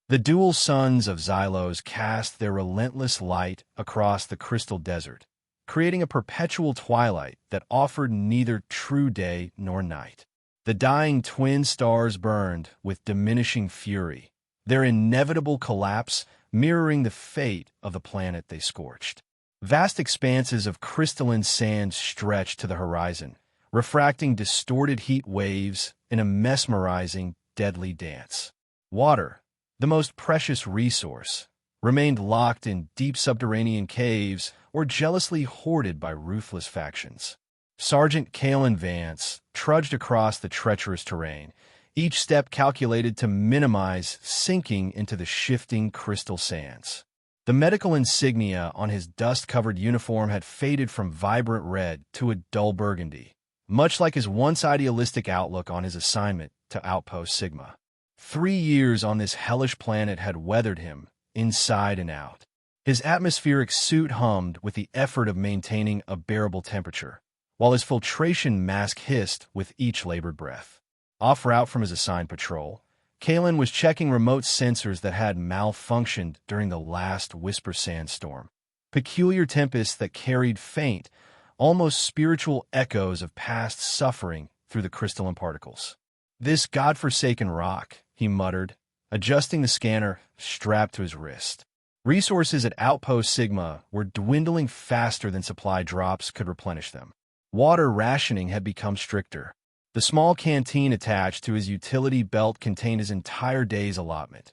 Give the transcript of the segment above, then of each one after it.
The dual suns of Xylos cast their relentless light across the crystal desert, creating a perpetual twilight that offered neither true day nor night. The dying twin stars burned with diminishing fury, their inevitable collapse mirroring the fate of the planet they scorched. Vast expanses of crystalline sand stretched to the horizon, refracting distorted heat waves in a mesmerizing, deadly dance. Water, the most precious resource, remained locked in deep subterranean caves or jealously hoarded by ruthless factions. Sergeant Kalen Vance trudged across the treacherous terrain, each step calculated to minimize sinking into the shifting crystal sands. The medical insignia on his dust-covered uniform had faded from vibrant red to a dull burgundy, much like his once idealistic outlook on his assignment to Outpost Sigma. 3 years on this hellish planet had weathered him, inside and out. His atmospheric suit hummed with the effort of maintaining a bearable temperature, while his filtration mask hissed with each labored breath. Off route from his assigned patrol, Kalen was checking remote sensors that had malfunctioned during the last whisper sandstorm. Peculiar tempests that carried faint, almost spiritual echoes of past suffering through the crystalline particles. "This godforsaken rock," he muttered, adjusting the scanner strapped to his wrist. Resources at Outpost Sigma were dwindling faster than supply drops could replenish them. Water rationing had become stricter. The small canteen attached to his utility belt contained his entire day's allotment,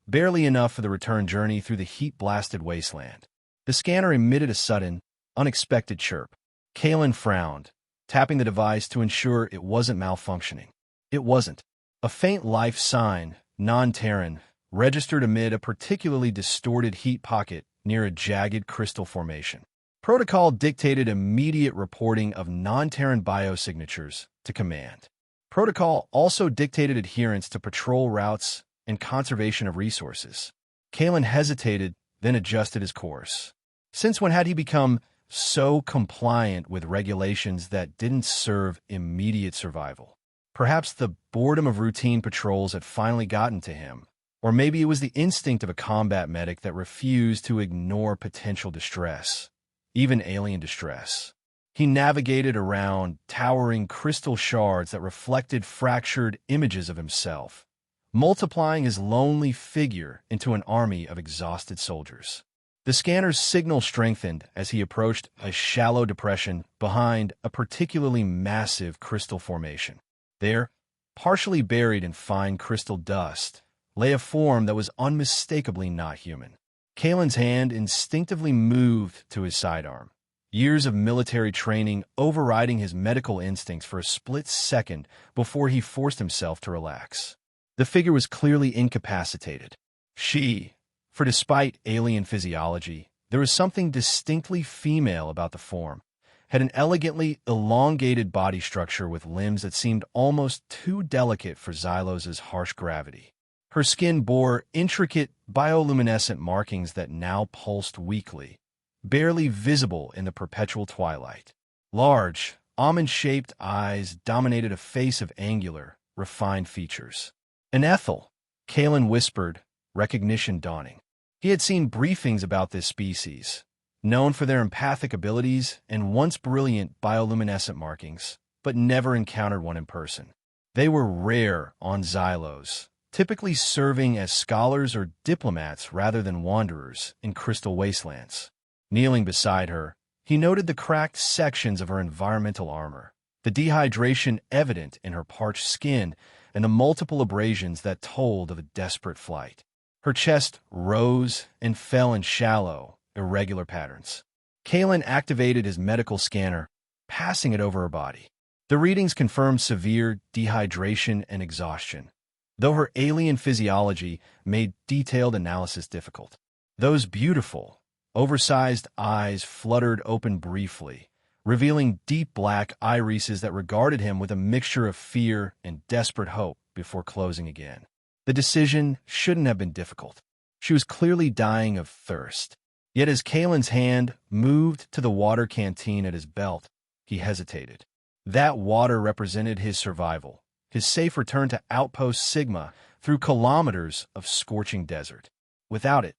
barely enough for the return journey through the heat-blasted wasteland. The scanner emitted a sudden, unexpected chirp. Kalen frowned, tapping the device to ensure it wasn't malfunctioning. It wasn't. A faint life sign, non-Terran, registered amid a particularly distorted heat pocket near a jagged crystal formation. Protocol dictated immediate reporting of non-Terran biosignatures to command. Protocol also dictated adherence to patrol routes and conservation of resources. Kalen hesitated, then adjusted his course. Since when had he become so compliant with regulations that didn't serve immediate survival? Perhaps the boredom of routine patrols had finally gotten to him, or maybe it was the instinct of a combat medic that refused to ignore potential distress, even alien distress. He navigated around towering crystal shards that reflected fractured images of himself, multiplying his lonely figure into an army of exhausted soldiers. The scanner's signal strengthened as he approached a shallow depression behind a particularly massive crystal formation. There, partially buried in fine crystal dust, lay a form that was unmistakably not human. Kalen's hand instinctively moved to his sidearm, years of military training overriding his medical instincts for a split second before he forced himself to relax. The figure was clearly incapacitated. For despite alien physiology, there was something distinctly female about the form, had an elegantly elongated body structure with limbs that seemed almost too delicate for Xylos's harsh gravity. Her skin bore intricate bioluminescent markings that now pulsed weakly, barely visible in the perpetual twilight. Large, almond-shaped eyes dominated a face of angular, refined features. "An Ethel," Kalen whispered, recognition dawning. He had seen briefings about this species, known for their empathic abilities and once brilliant bioluminescent markings, but never encountered one in person. They were rare on Xylos, typically serving as scholars or diplomats rather than wanderers in crystal wastelands. Kneeling beside her, he noted the cracked sections of her environmental armor, the dehydration evident in her parched skin, and the multiple abrasions that told of a desperate flight. Her chest rose and fell in shallow, irregular patterns. Kalen activated his medical scanner, passing it over her body. The readings confirmed severe dehydration and exhaustion, though her alien physiology made detailed analysis difficult. Those beautiful, oversized eyes fluttered open briefly, revealing deep black irises that regarded him with a mixture of fear and desperate hope before closing again. The decision shouldn't have been difficult. She was clearly dying of thirst. Yet as Kalen's hand moved to the water canteen at his belt, he hesitated. That water represented his survival, his safe return to Outpost Sigma through kilometers of scorching desert. Without it,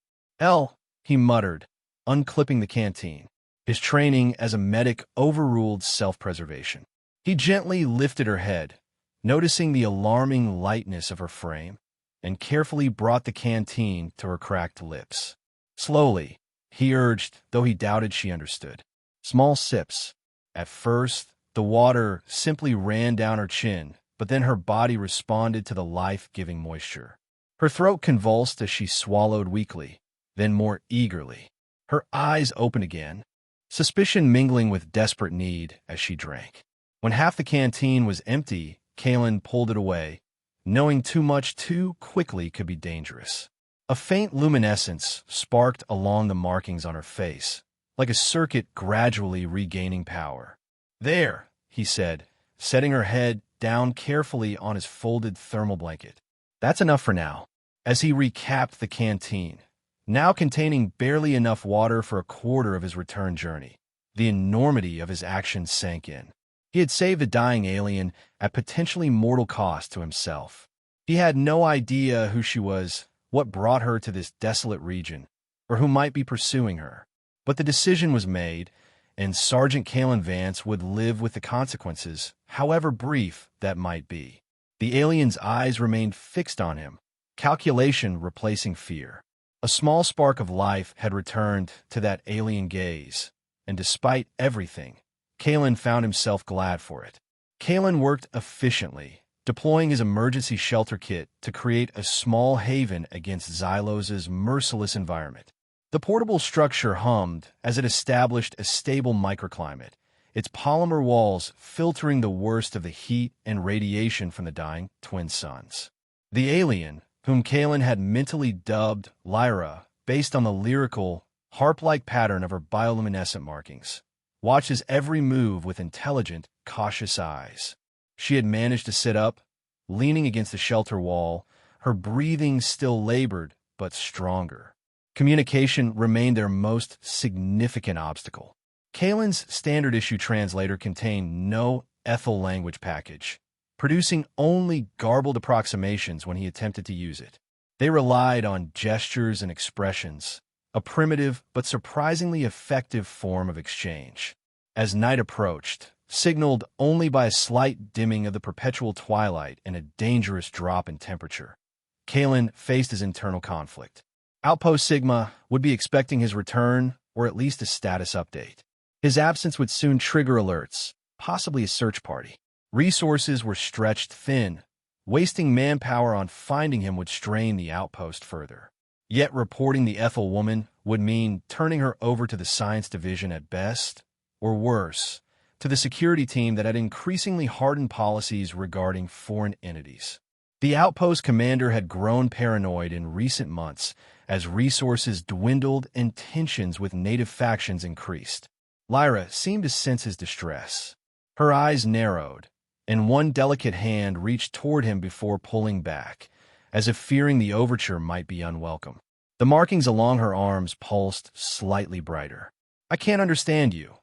he muttered, unclipping the canteen. His training as a medic overruled self-preservation. He gently lifted her head, noticing the alarming lightness of her frame, and carefully brought the canteen to her cracked lips. Slowly, he urged, though he doubted she understood. Small sips. At first, the water simply ran down her chin, but then her body responded to the life-giving moisture. Her throat convulsed as she swallowed weakly, then more eagerly. Her eyes opened again, suspicion mingling with desperate need as she drank. When half the canteen was empty, Kaelin pulled it away, knowing too much too quickly could be dangerous. A faint luminescence sparked along the markings on her face, like a circuit gradually regaining power. "There," he said, setting her head down carefully on his folded thermal blanket. "That's enough for now." As he recapped the canteen, now containing barely enough water for a quarter of his return journey, the enormity of his actions sank in. He had saved a dying alien at potentially mortal cost to himself. He had no idea who she was, what brought her to this desolate region, or who might be pursuing her. But the decision was made, and Sergeant Kaelin Vance would live with the consequences, however brief that might be. The alien's eyes remained fixed on him, calculation replacing fear. A small spark of life had returned to that alien gaze, and despite everything, Kaelin found himself glad for it. Kaelin worked efficiently, deploying his emergency shelter kit to create a small haven against Xylos's merciless environment. The portable structure hummed as it established a stable microclimate, its polymer walls filtering the worst of the heat and radiation from the dying twin suns. The alien, whom Kaelin had mentally dubbed Lyra, based on the lyrical, harp-like pattern of her bioluminescent markings, watched his every move with intelligent, cautious eyes. She had managed to sit up, leaning against the shelter wall, her breathing still labored but stronger. Communication remained their most significant obstacle. Kaelin's standard-issue translator contained no ethel language package, producing only garbled approximations when he attempted to use it. They relied on gestures and expressions, a primitive but surprisingly effective form of exchange. As night approached, signaled only by a slight dimming of the perpetual twilight and a dangerous drop in temperature, Kaelin faced his internal conflict. Outpost Sigma would be expecting his return, or at least a status update. His absence would soon trigger alerts, possibly a search party. Resources were stretched thin. Wasting manpower on finding him would strain the outpost further. Yet reporting the Ethel woman would mean turning her over to the science division at best, or worse, to the security team that had increasingly hardened policies regarding foreign entities. The outpost commander had grown paranoid in recent months as resources dwindled and tensions with native factions increased. Lyra seemed to sense his distress. Her eyes narrowed, and one delicate hand reached toward him before pulling back, as if fearing the overture might be unwelcome. The markings along her arms pulsed slightly brighter. "I can't understand you,"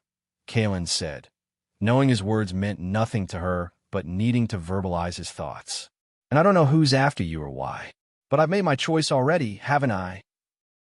Kaelin said, knowing his words meant nothing to her but needing to verbalize his thoughts. "And I don't know who's after you or why. But I've made my choice already, haven't I?"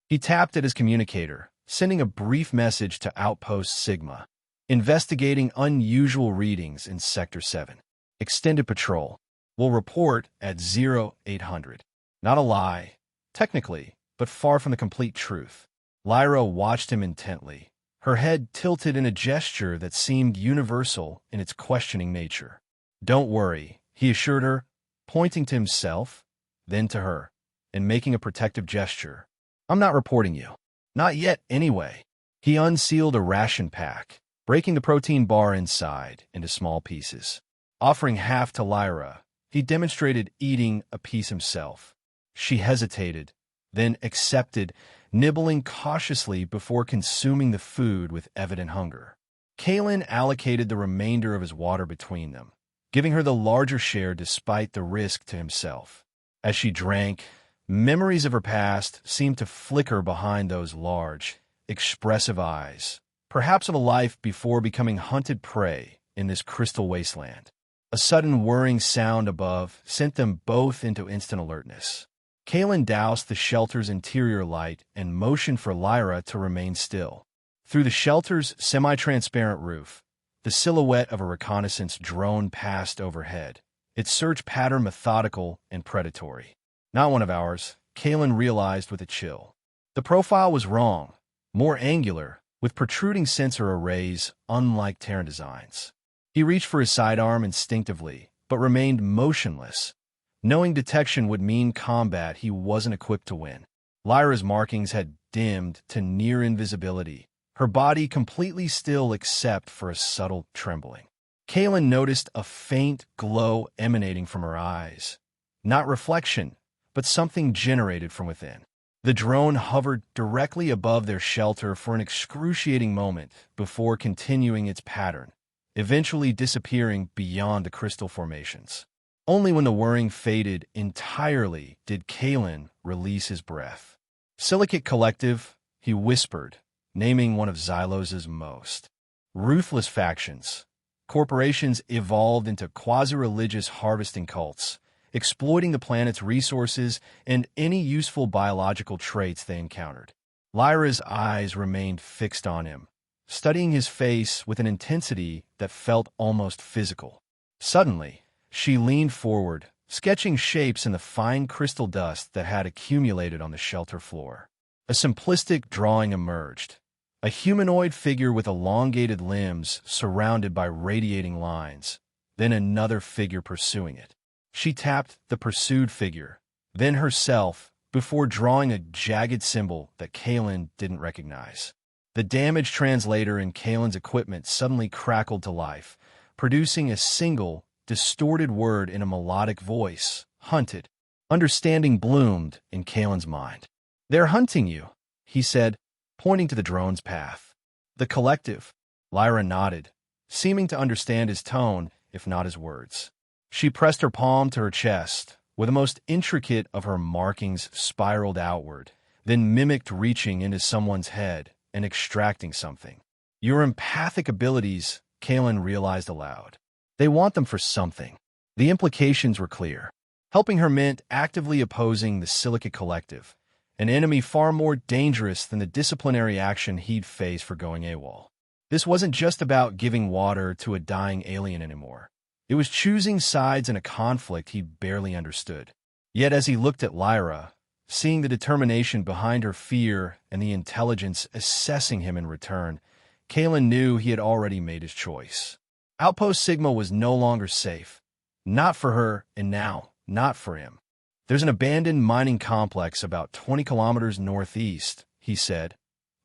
He tapped at his communicator, sending a brief message to Outpost Sigma, investigating unusual readings in Sector 7. Extended patrol. Will report at 0800. Not a lie, technically, but far from the complete truth. Lyra watched him intently, her head tilted in a gesture that seemed universal in its questioning nature. "Don't worry," he assured her, pointing to himself, then to her, and making a protective gesture. "I'm not reporting you. Not yet, anyway." He unsealed a ration pack, breaking the protein bar inside into small pieces. Offering half to Lyra, he demonstrated eating a piece himself. She hesitated, then accepted, nibbling cautiously before consuming the food with evident hunger. Kaelin allocated the remainder of his water between them, giving her the larger share despite the risk to himself. As she drank, memories of her past seemed to flicker behind those large, expressive eyes, perhaps of a life before becoming hunted prey in this crystal wasteland. A sudden whirring sound above sent them both into instant alertness. Kalen doused the shelter's interior light and motioned for Lyra to remain still. Through the shelter's semi-transparent roof, the silhouette of a reconnaissance drone passed overhead, its search pattern methodical and predatory. Not one of ours, Kalen realized with a chill. The profile was wrong, more angular, with protruding sensor arrays unlike Terran designs. He reached for his sidearm instinctively, but remained motionless. Knowing detection would mean combat he wasn't equipped to win. Lyra's markings had dimmed to near invisibility, her body completely still except for a subtle trembling. Kalen noticed a faint glow emanating from her eyes. Not reflection, but something generated from within. The drone hovered directly above their shelter for an excruciating moment before continuing its pattern, eventually disappearing beyond the crystal formations. Only when the whirring faded entirely did Kalen release his breath. Silicate Collective, he whispered, naming one of Xylos's most ruthless factions. Corporations evolved into quasi-religious harvesting cults, exploiting the planet's resources and any useful biological traits they encountered. Lyra's eyes remained fixed on him, studying his face with an intensity that felt almost physical. Suddenly, she leaned forward, sketching shapes in the fine crystal dust that had accumulated on the shelter floor. A simplistic drawing emerged. A humanoid figure with elongated limbs surrounded by radiating lines, then another figure pursuing it. She tapped the pursued figure, then herself, before drawing a jagged symbol that Kalen didn't recognize. The damaged translator in Kalen's equipment suddenly crackled to life, producing a single, distorted word in a melodic voice, hunted. Understanding bloomed in Kalen's mind. "They're hunting you," he said, pointing to the drone's path. "The collective." Lyra nodded, seeming to understand his tone, if not his words. She pressed her palm to her chest, where the most intricate of her markings spiraled outward, then mimicked reaching into someone's head and extracting something. "Your empathic abilities," Kalen realized aloud. "They want them for something." The implications were clear. Helping her meant actively opposing the Silicate Collective, an enemy far more dangerous than the disciplinary action he'd face for going AWOL. This wasn't just about giving water to a dying alien anymore. It was choosing sides in a conflict he barely understood. Yet as he looked at Lyra, seeing the determination behind her fear and the intelligence assessing him in return, Kalen knew he had already made his choice. Outpost Sigma was no longer safe. Not for her, and now, not for him. "There's an abandoned mining complex about 20 kilometers northeast," he said,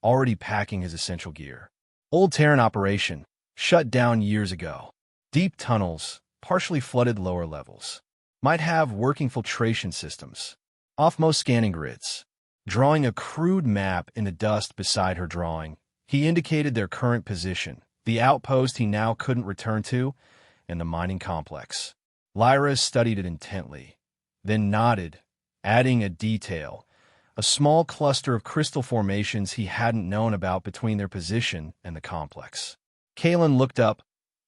already packing his essential gear. "Old Terran operation, shut down years ago. Deep tunnels, partially flooded lower levels. Might have working filtration systems. Off-most scanning grids." Drawing a crude map in the dust beside her drawing, he indicated their current position, the outpost he now couldn't return to, and the mining complex. Lyra studied it intently, then nodded, adding a detail, a small cluster of crystal formations he hadn't known about between their position and the complex. Kalen looked up,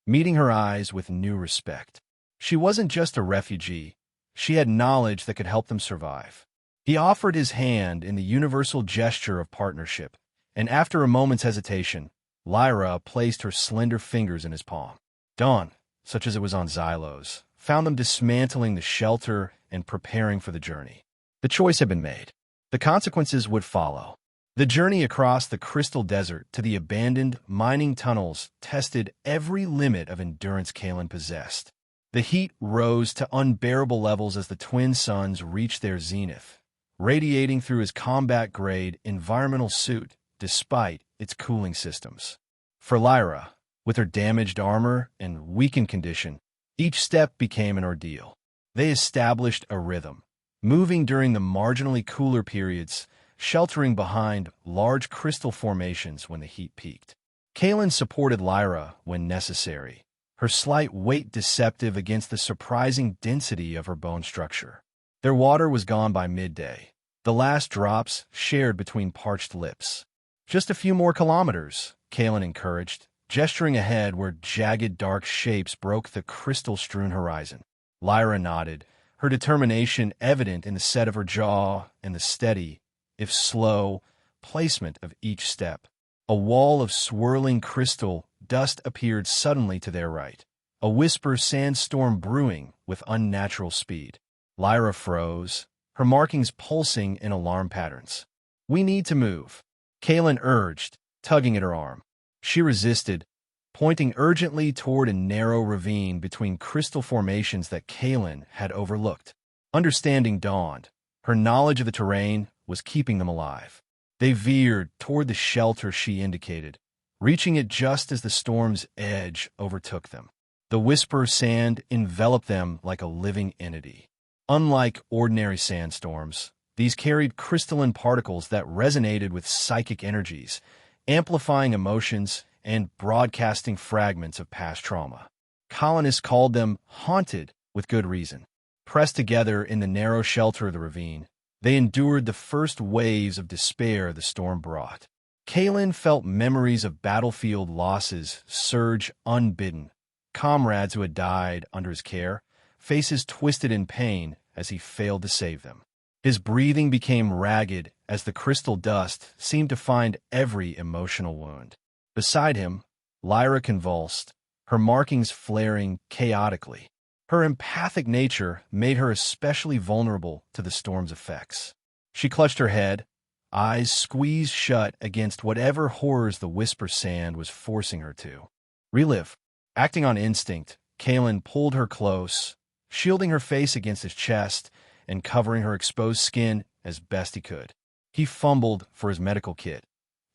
meeting her eyes with new respect. She wasn't just a refugee. She had knowledge that could help them survive. He offered his hand in the universal gesture of partnership, and after a moment's hesitation, Lyra placed her slender fingers in his palm. Dawn, such as it was on Xylos, found them dismantling the shelter and preparing for the journey. The choice had been made. The consequences would follow. The journey across the crystal desert to the abandoned mining tunnels tested every limit of endurance Kalen possessed. The heat rose to unbearable levels as the twin suns reached their zenith, radiating through his combat-grade environmental suit despite its cooling systems. For Lyra, with her damaged armor and weakened condition, each step became an ordeal. They established a rhythm, moving during the marginally cooler periods, sheltering behind large crystal formations when the heat peaked. Kalen supported Lyra when necessary, her slight weight deceptive against the surprising density of her bone structure. Their water was gone by midday, the last drops shared between parched lips. "Just a few more kilometers," Kalen encouraged, gesturing ahead where jagged dark shapes broke the crystal-strewn horizon. Lyra nodded, her determination evident in the set of her jaw and the steady, if slow, placement of each step. A wall of swirling crystal dust appeared suddenly to their right, a whisper sandstorm brewing with unnatural speed. Lyra froze, her markings pulsing in alarm patterns. "We need to move," Kaelin urged, tugging at her arm. She resisted, pointing urgently toward a narrow ravine between crystal formations that Kaelin had overlooked. Understanding dawned. Her knowledge of the terrain was keeping them alive. They veered toward the shelter she indicated, reaching it just as the storm's edge overtook them. The whisper sand enveloped them like a living entity. Unlike ordinary sandstorms, these carried crystalline particles that resonated with psychic energies, amplifying emotions and broadcasting fragments of past trauma. Colonists called them haunted with good reason. Pressed together in the narrow shelter of the ravine, they endured the first waves of despair the storm brought. Kaelin felt memories of battlefield losses surge unbidden, comrades who had died under his care, faces twisted in pain as he failed to save them. His breathing became ragged as the crystal dust seemed to find every emotional wound. Beside him, Lyra convulsed, her markings flaring chaotically. Her empathic nature made her especially vulnerable to the storm's effects. She clutched her head, eyes squeezed shut against whatever horrors the whisper sand was forcing her to relive. Acting on instinct, Kaelin pulled her close, shielding her face against his chest and covering her exposed skin as best he could. He fumbled for his medical kit,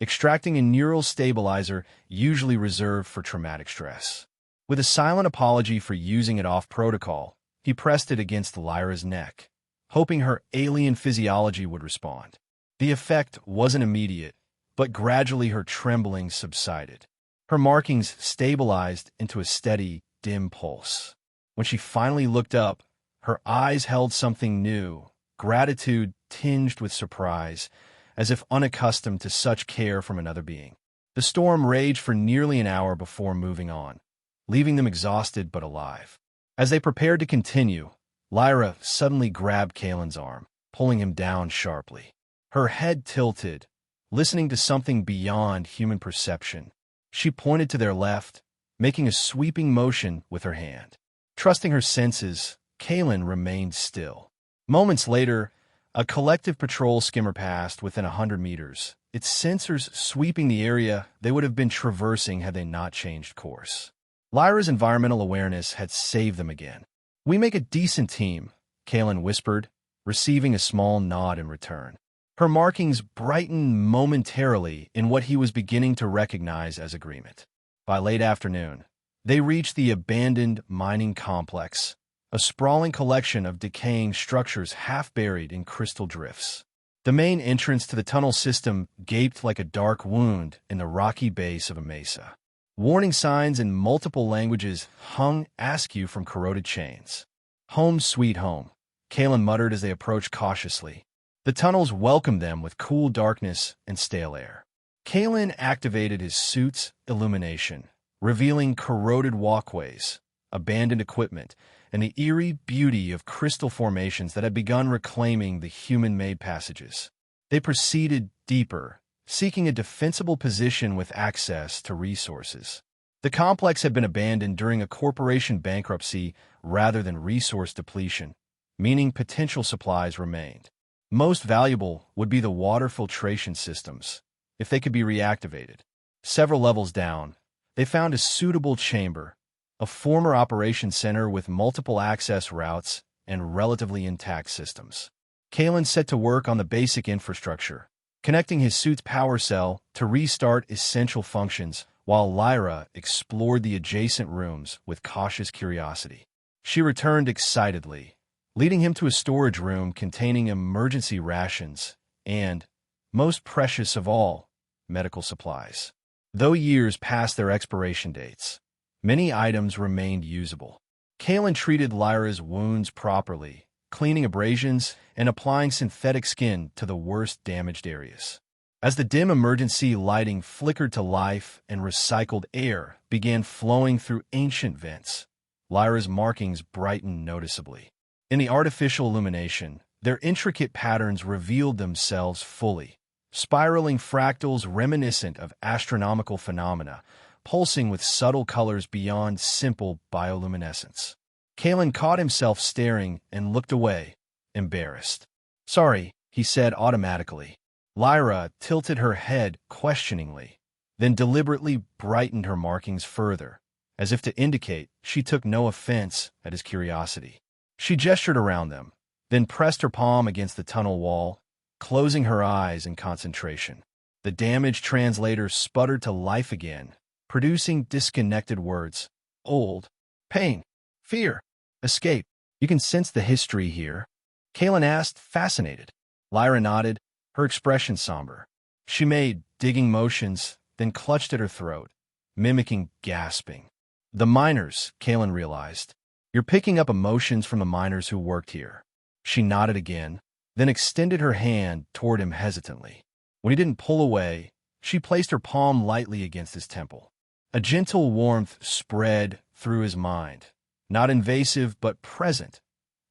extracting a neural stabilizer usually reserved for traumatic stress. With a silent apology for using it off protocol, he pressed it against Lyra's neck, hoping her alien physiology would respond. The effect wasn't immediate, but gradually her trembling subsided. Her markings stabilized into a steady, dim pulse. When she finally looked up, her eyes held something new, gratitude tinged with surprise, as if unaccustomed to such care from another being. The storm raged for nearly an hour before moving on, leaving them exhausted but alive. As they prepared to continue, Lyra suddenly grabbed Kaelin's arm, pulling him down sharply. Her head tilted, listening to something beyond human perception. She pointed to their left, making a sweeping motion with her hand. Trusting her senses, Kaelin remained still. Moments later, a collective patrol skimmer passed within 100 meters, its sensors sweeping the area they would have been traversing had they not changed course. Lyra's environmental awareness had saved them again. "We make a decent team," Kaelin whispered, receiving a small nod in return. Her markings brightened momentarily in what he was beginning to recognize as agreement. By late afternoon, they reached the abandoned mining complex, a sprawling collection of decaying structures half buried in crystal drifts. The main entrance to the tunnel system gaped like a dark wound in the rocky base of a mesa. Warning signs in multiple languages hung askew from corroded chains. "Home sweet home," Kaelin muttered as they approached cautiously. The tunnels welcomed them with cool darkness and stale air. Kaelin activated his suit's illumination, revealing corroded walkways, abandoned equipment, and the eerie beauty of crystal formations that had begun reclaiming the human-made passages. They proceeded deeper, seeking a defensible position with access to resources. The complex had been abandoned during a corporation bankruptcy rather than resource depletion, meaning potential supplies remained. Most valuable would be the water filtration systems, if they could be reactivated. Several levels down, they found a suitable chamber, a former operations center with multiple access routes and relatively intact systems. Kaelin set to work on the basic infrastructure, connecting his suit's power cell to restart essential functions, while Lyra explored the adjacent rooms with cautious curiosity. She returned excitedly, leading him to a storage room containing emergency rations and, most precious of all, medical supplies. Though years passed their expiration dates, many items remained usable. Kaelin treated Lyra's wounds properly, cleaning abrasions and applying synthetic skin to the worst damaged areas. As the dim emergency lighting flickered to life and recycled air began flowing through ancient vents, Lyra's markings brightened noticeably. In the artificial illumination, their intricate patterns revealed themselves fully, spiraling fractals reminiscent of astronomical phenomena, pulsing with subtle colors beyond simple bioluminescence. Kalen caught himself staring and looked away, embarrassed. "Sorry," he said automatically. Lyra tilted her head questioningly, then deliberately brightened her markings further, as if to indicate she took no offense at his curiosity. She gestured around them, then pressed her palm against the tunnel wall, closing her eyes in concentration. The damaged translator sputtered to life again, producing disconnected words. "Old. Pain. Fear. Escape. You can sense the history here?" Kalen asked, fascinated. Lyra nodded, her expression somber. She made digging motions, then clutched at her throat, mimicking gasping. "The miners," Kalen realized. "You're picking up emotions from the miners who worked here." She nodded again, then extended her hand toward him hesitantly. When he didn't pull away, she placed her palm lightly against his temple. A gentle warmth spread through his mind, not invasive but present,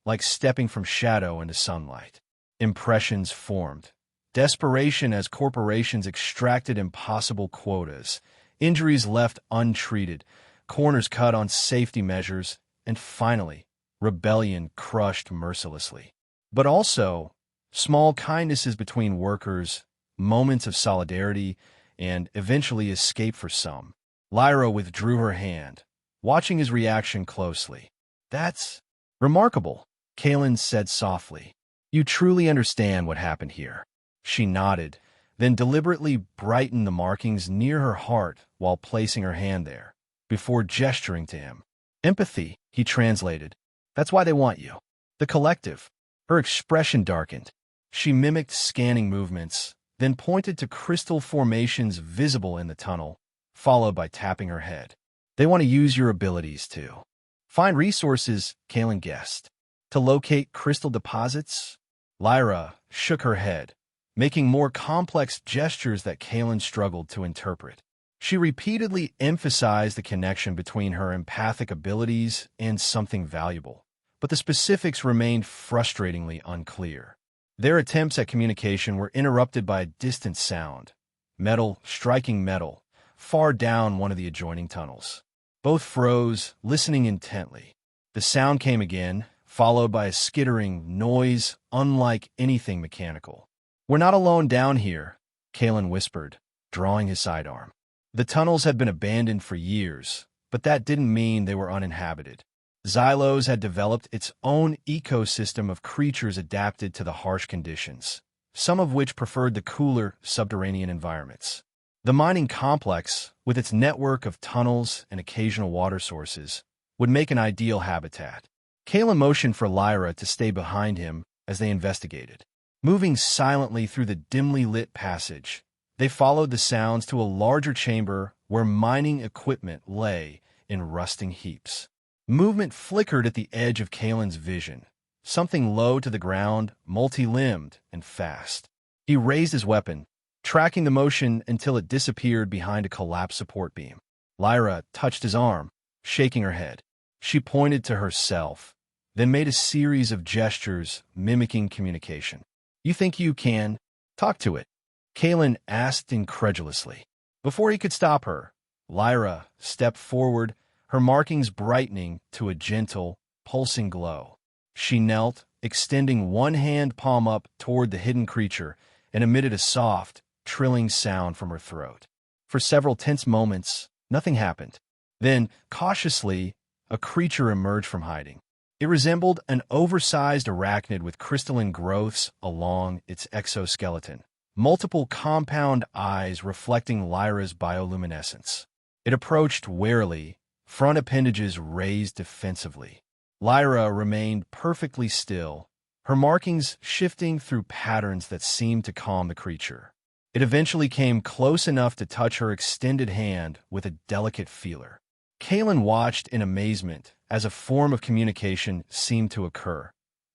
like stepping from shadow into sunlight. Impressions formed. Desperation as corporations extracted impossible quotas, injuries left untreated, corners cut on safety measures, and finally, rebellion crushed mercilessly. But also, small kindnesses between workers, moments of solidarity, and eventually escape for some. Lyra withdrew her hand, watching his reaction closely. "That's remarkable," Kalen said softly. "You truly understand what happened here." She nodded, then deliberately brightened the markings near her heart while placing her hand there, before gesturing to him. "Empathy," he translated. "That's why they want you. The collective." Her expression darkened. She mimicked scanning movements, then pointed to crystal formations visible in the tunnel, followed by tapping her head. "They want to use your abilities to find resources," Kalen guessed. "To locate crystal deposits?" Lyra shook her head, making more complex gestures that Kalen struggled to interpret. She repeatedly emphasized the connection between her empathic abilities and something valuable, but the specifics remained frustratingly unclear. Their attempts at communication were interrupted by a distant sound, metal striking metal, far down one of the adjoining tunnels. Both froze, listening intently. The sound came again, followed by a skittering noise unlike anything mechanical. "We're not alone down here," Kalen whispered, drawing his sidearm. The tunnels had been abandoned for years, but that didn't mean they were uninhabited. Xylos had developed its own ecosystem of creatures adapted to the harsh conditions, some of which preferred the cooler subterranean environments. The mining complex, with its network of tunnels and occasional water sources, would make an ideal habitat. Kalen motioned for Lyra to stay behind him as they investigated. Moving silently through the dimly lit passage, they followed the sounds to a larger chamber where mining equipment lay in rusting heaps. Movement flickered at the edge of Kalen's vision, something low to the ground, multi-limbed, and fast. He raised his weapon, tracking the motion until it disappeared behind a collapsed support beam. Lyra touched his arm, shaking her head. She pointed to herself, then made a series of gestures mimicking communication. "You think you can talk to it?" Kalen asked incredulously. Before he could stop her, Lyra stepped forward, her markings brightening to a gentle, pulsing glow. She knelt, extending one hand palm up toward the hidden creature, and emitted a soft, trilling sound from her throat. For several tense moments, nothing happened. Then, cautiously, a creature emerged from hiding. It resembled an oversized arachnid with crystalline growths along its exoskeleton, multiple compound eyes reflecting Lyra's bioluminescence. It approached warily, front appendages raised defensively. Lyra remained perfectly still, her markings shifting through patterns that seemed to calm the creature. It eventually came close enough to touch her extended hand with a delicate feeler. Kalen watched in amazement as a form of communication seemed to occur,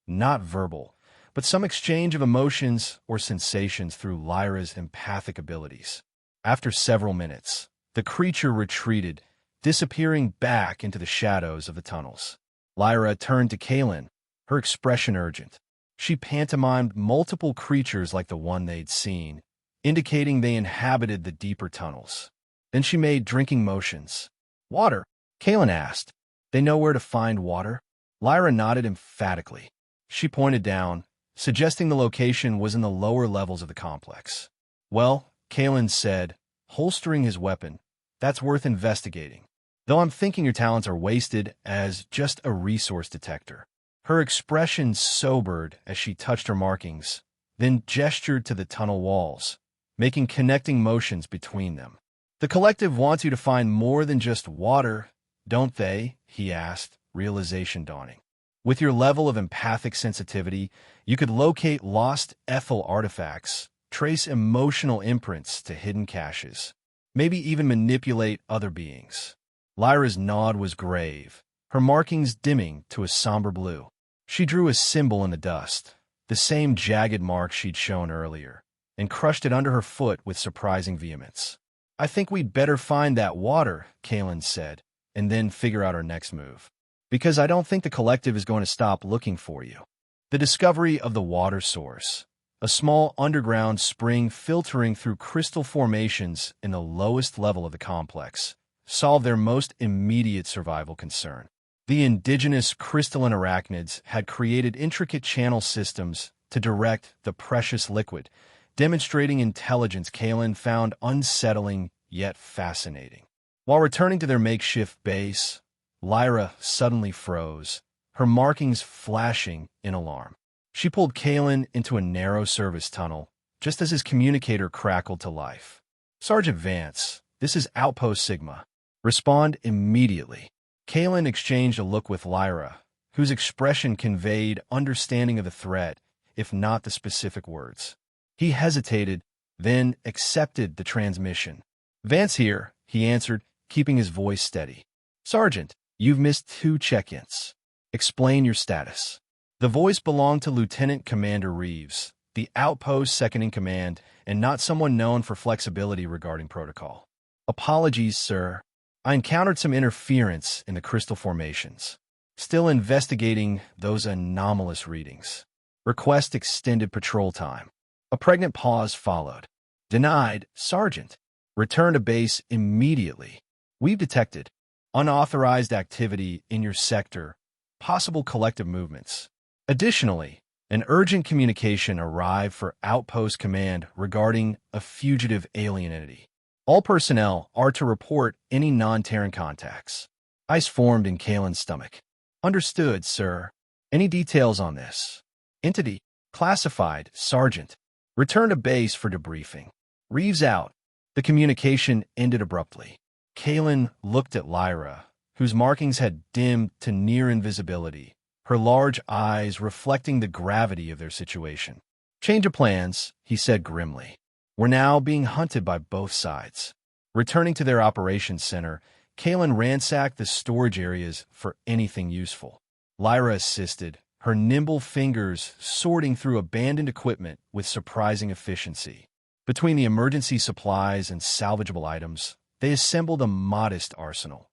not verbal, but some exchange of emotions or sensations through Lyra's empathic abilities. After several minutes, the creature retreated, disappearing back into the shadows of the tunnels. Lyra turned to Kaelin, her expression urgent. She pantomimed multiple creatures like the one they'd seen, indicating they inhabited the deeper tunnels. Then she made drinking motions. "Water?" Kaelin asked. "They know where to find water?" Lyra nodded emphatically. She pointed down, suggesting the location was in the lower levels of the complex. "Well," Kaelin said, holstering his weapon, "that's worth investigating. Though I'm thinking your talents are wasted as just a resource detector." Her expression sobered as she touched her markings, then gestured to the tunnel walls, making connecting motions between them. "The collective wants you to find more than just water, don't they?" he asked, realization dawning. "With your level of empathic sensitivity, you could locate lost ethel artifacts, trace emotional imprints to hidden caches, maybe even manipulate other beings." Lyra's nod was grave, her markings dimming to a somber blue. She drew a symbol in the dust, the same jagged mark she'd shown earlier, and crushed it under her foot with surprising vehemence. "I think we'd better find that water," Kaelin said, "and then figure out our next move. Because I don't think the collective is going to stop looking for you." The discovery of the water source, a small underground spring filtering through crystal formations in the lowest level of the complex, solved their most immediate survival concern. The indigenous crystalline arachnids had created intricate channel systems to direct the precious liquid, demonstrating intelligence Kaelin found unsettling yet fascinating. While returning to their makeshift base, Lyra suddenly froze, her markings flashing in alarm. She pulled Kaelin into a narrow service tunnel, just as his communicator crackled to life. "Sergeant Vance, this is Outpost Sigma. Respond immediately." Kaelin exchanged a look with Lyra, whose expression conveyed understanding of the threat, if not the specific words. He hesitated, then accepted the transmission. "Vance here," he answered, keeping his voice steady. "Sergeant, you've missed 2 check-ins. Explain your status." The voice belonged to Lieutenant Commander Reeves, the outpost second-in-command, and not someone known for flexibility regarding protocol. "Apologies, sir. I encountered some interference in the crystal formations. Still investigating those anomalous readings. Request extended patrol time." A pregnant pause followed. "Denied, Sergeant. Return to base immediately. We've detected unauthorized activity in your sector, possible collective movements. Additionally, an urgent communication arrived for Outpost Command regarding a fugitive alien entity. All personnel are to report any non-Terran contacts." Ice formed in Kaelin's stomach. "Understood, sir. Any details on this entity?" "Classified, Sergeant. Return to base for debriefing." Reeves out. The communication ended abruptly. Kaelin looked at Lyra, whose markings had dimmed to near invisibility, her large eyes reflecting the gravity of their situation. "Change of plans," he said grimly. "We're now being hunted by both sides." Returning to their operations center, Kaelin ransacked the storage areas for anything useful. Lyra assisted, her nimble fingers sorting through abandoned equipment with surprising efficiency. Between the emergency supplies and salvageable items, they assembled a modest arsenal.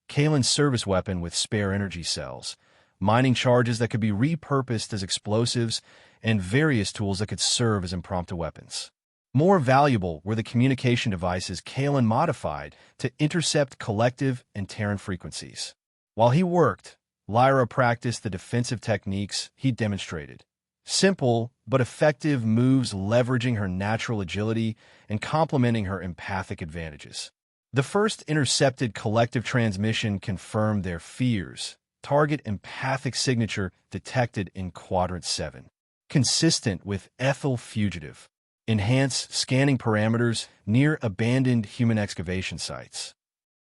Kaelin's service weapon with spare energy cells, mining charges that could be repurposed as explosives, and various tools that could serve as impromptu weapons. More valuable were the communication devices Kaelin modified to intercept collective and Terran frequencies. While he worked, Lyra practiced the defensive techniques he demonstrated. Simple but effective moves leveraging her natural agility and complementing her empathic advantages. The first intercepted collective transmission confirmed their fears. Target empathic signature detected in Quadrant 7. Consistent with Ethel Fugitive. Enhance scanning parameters near abandoned human excavation sites.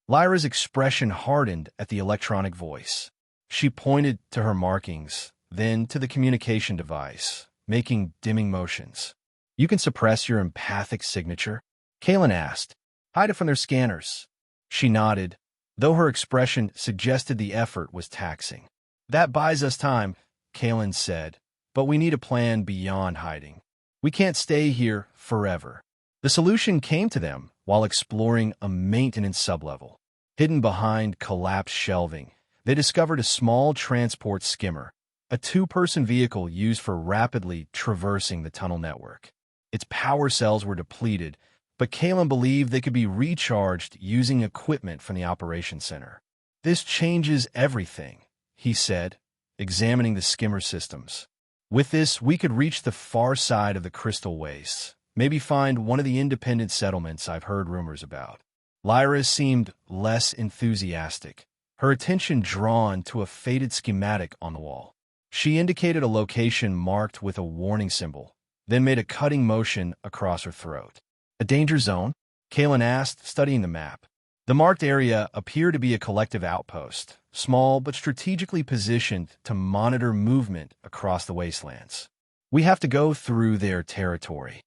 Lyra's expression hardened at the electronic voice. She pointed to her markings, then to the communication device, making dimming motions. "You can suppress your empathic signature?" Kaelin asked. "Hide it from their scanners." She nodded, though her expression suggested the effort was taxing. "That buys us time," Kaelin said, but we need a plan beyond hiding. We can't stay here forever. The solution came to them while exploring a maintenance sublevel. Hidden behind collapsed shelving, they discovered a small transport skimmer, a two-person vehicle used for rapidly traversing the tunnel network. Its power cells were depleted, but Kalen believed they could be recharged using equipment from the operations center. "This changes everything," he said, examining the skimmer systems. "With this, we could reach the far side of the crystal wastes, maybe find one of the independent settlements I've heard rumors about." Lyra seemed less enthusiastic, her attention drawn to a faded schematic on the wall. She indicated a location marked with a warning symbol, then made a cutting motion across her throat. "A danger zone?" Kalen asked, studying the map. The marked area appeared to be a collective outpost, small but strategically positioned to monitor movement across the wastelands. "We have to go through their territory."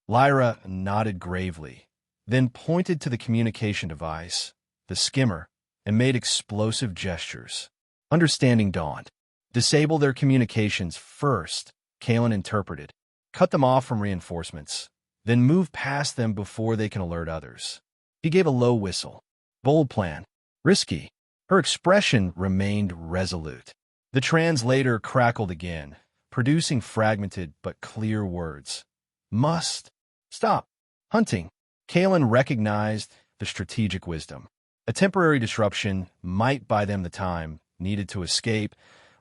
Lyra nodded gravely, then pointed to the communication device, the skimmer, and made explosive gestures. Understanding dawned. "Disable their communications first," Kalen interpreted. "Cut them off from reinforcements, then move past them before they can alert others." He gave a low whistle. "Bold plan. Risky." Her expression remained resolute. The translator crackled again, producing fragmented but clear words. "Must. Stop. Hunting." Kalen recognized the strategic wisdom. A temporary disruption might buy them the time needed to escape,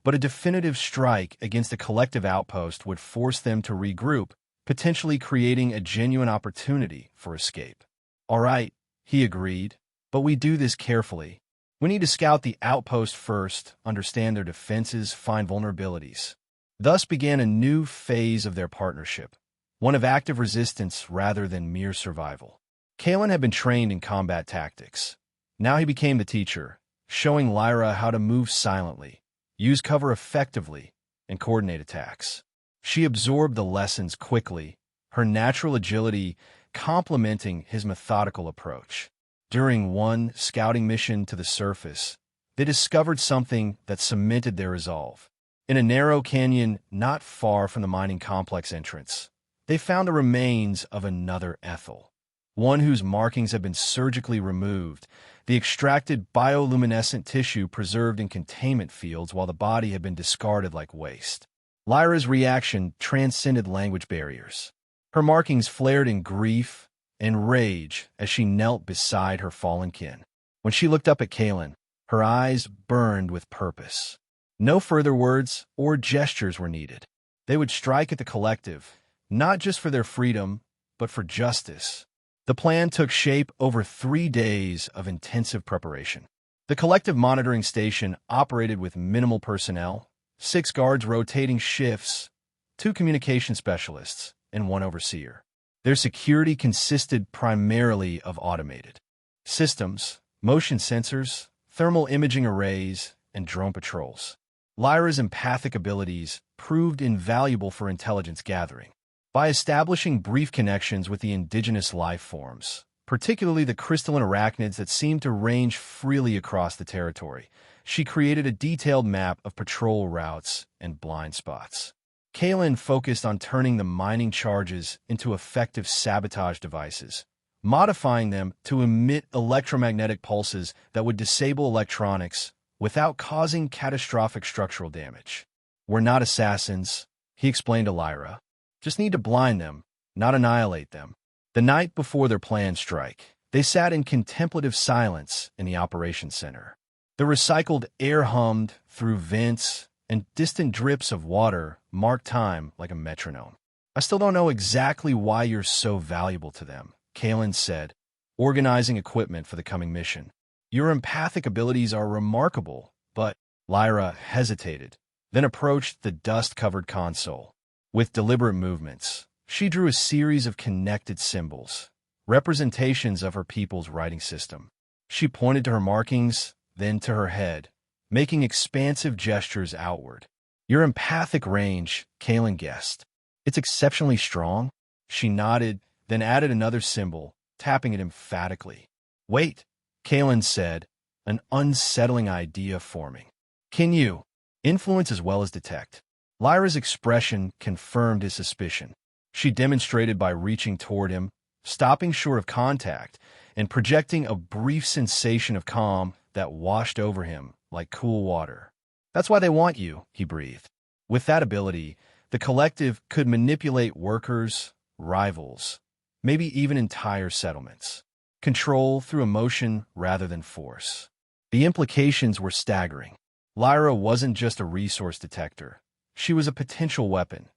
but a definitive strike against a collective outpost would force them to regroup, potentially creating a genuine opportunity for escape. "All right," he agreed, "but we do this carefully. We need to scout the outpost first, understand their defenses, find vulnerabilities." Thus began a new phase of their partnership, one of active resistance rather than mere survival. Kalen had been trained in combat tactics. Now he became the teacher, showing Lyra how to move silently, use cover effectively, and coordinate attacks. She absorbed the lessons quickly, her natural agility complementing his methodical approach. During one scouting mission to the surface, they discovered something that cemented their resolve. In a narrow canyon not far from the mining complex entrance, they found the remains of another Ethel, one whose markings had been surgically removed, the extracted bioluminescent tissue preserved in containment fields while the body had been discarded like waste. Lyra's reaction transcended language barriers. Her markings flared in grief and rage as she knelt beside her fallen kin. When she looked up at Kalen, her eyes burned with purpose. No further words or gestures were needed. They would strike at the collective, not just for their freedom, but for justice. The plan took shape over 3 days of intensive preparation. The collective monitoring station operated with minimal personnel, 6 guards rotating shifts, 2 communication specialists, and 1 overseer. Their security consisted primarily of automated systems, motion sensors, thermal imaging arrays, and drone patrols. Lyra's empathic abilities proved invaluable for intelligence gathering. By establishing brief connections with the indigenous life forms, particularly the crystalline arachnids that seemed to range freely across the territory, she created a detailed map of patrol routes and blind spots. Kalen focused on turning the mining charges into effective sabotage devices, modifying them to emit electromagnetic pulses that would disable electronics without causing catastrophic structural damage. "We're not assassins," he explained to Lyra. "Just need to blind them, not annihilate them." The night before their planned strike, they sat in contemplative silence in the operations center. The recycled air hummed through vents, and distant drips of water marked time like a metronome. "I still don't know exactly why you're so valuable to them," Kalen said, organizing equipment for the coming mission. "Your empathic abilities are remarkable, but—" Lyra hesitated, then approached the dust-covered console. With deliberate movements, she drew a series of connected symbols, representations of her people's writing system. She pointed to her markings, then to her head, making expansive gestures outward. "Your empathic range," Kalen guessed. "It's exceptionally strong." She nodded, then added another symbol, tapping it emphatically. "Wait," Kalen said, an unsettling idea forming. "Can you influence as well as detect?" Lyra's expression confirmed his suspicion. She demonstrated by reaching toward him, stopping short of contact, and projecting a brief sensation of calm that washed over him like cool water. "That's why they want you," he breathed. With that ability, the collective could manipulate workers, rivals, maybe even entire settlements. Control through emotion rather than force. The implications were staggering. Lyra wasn't just a resource detector. She was a potential weapon,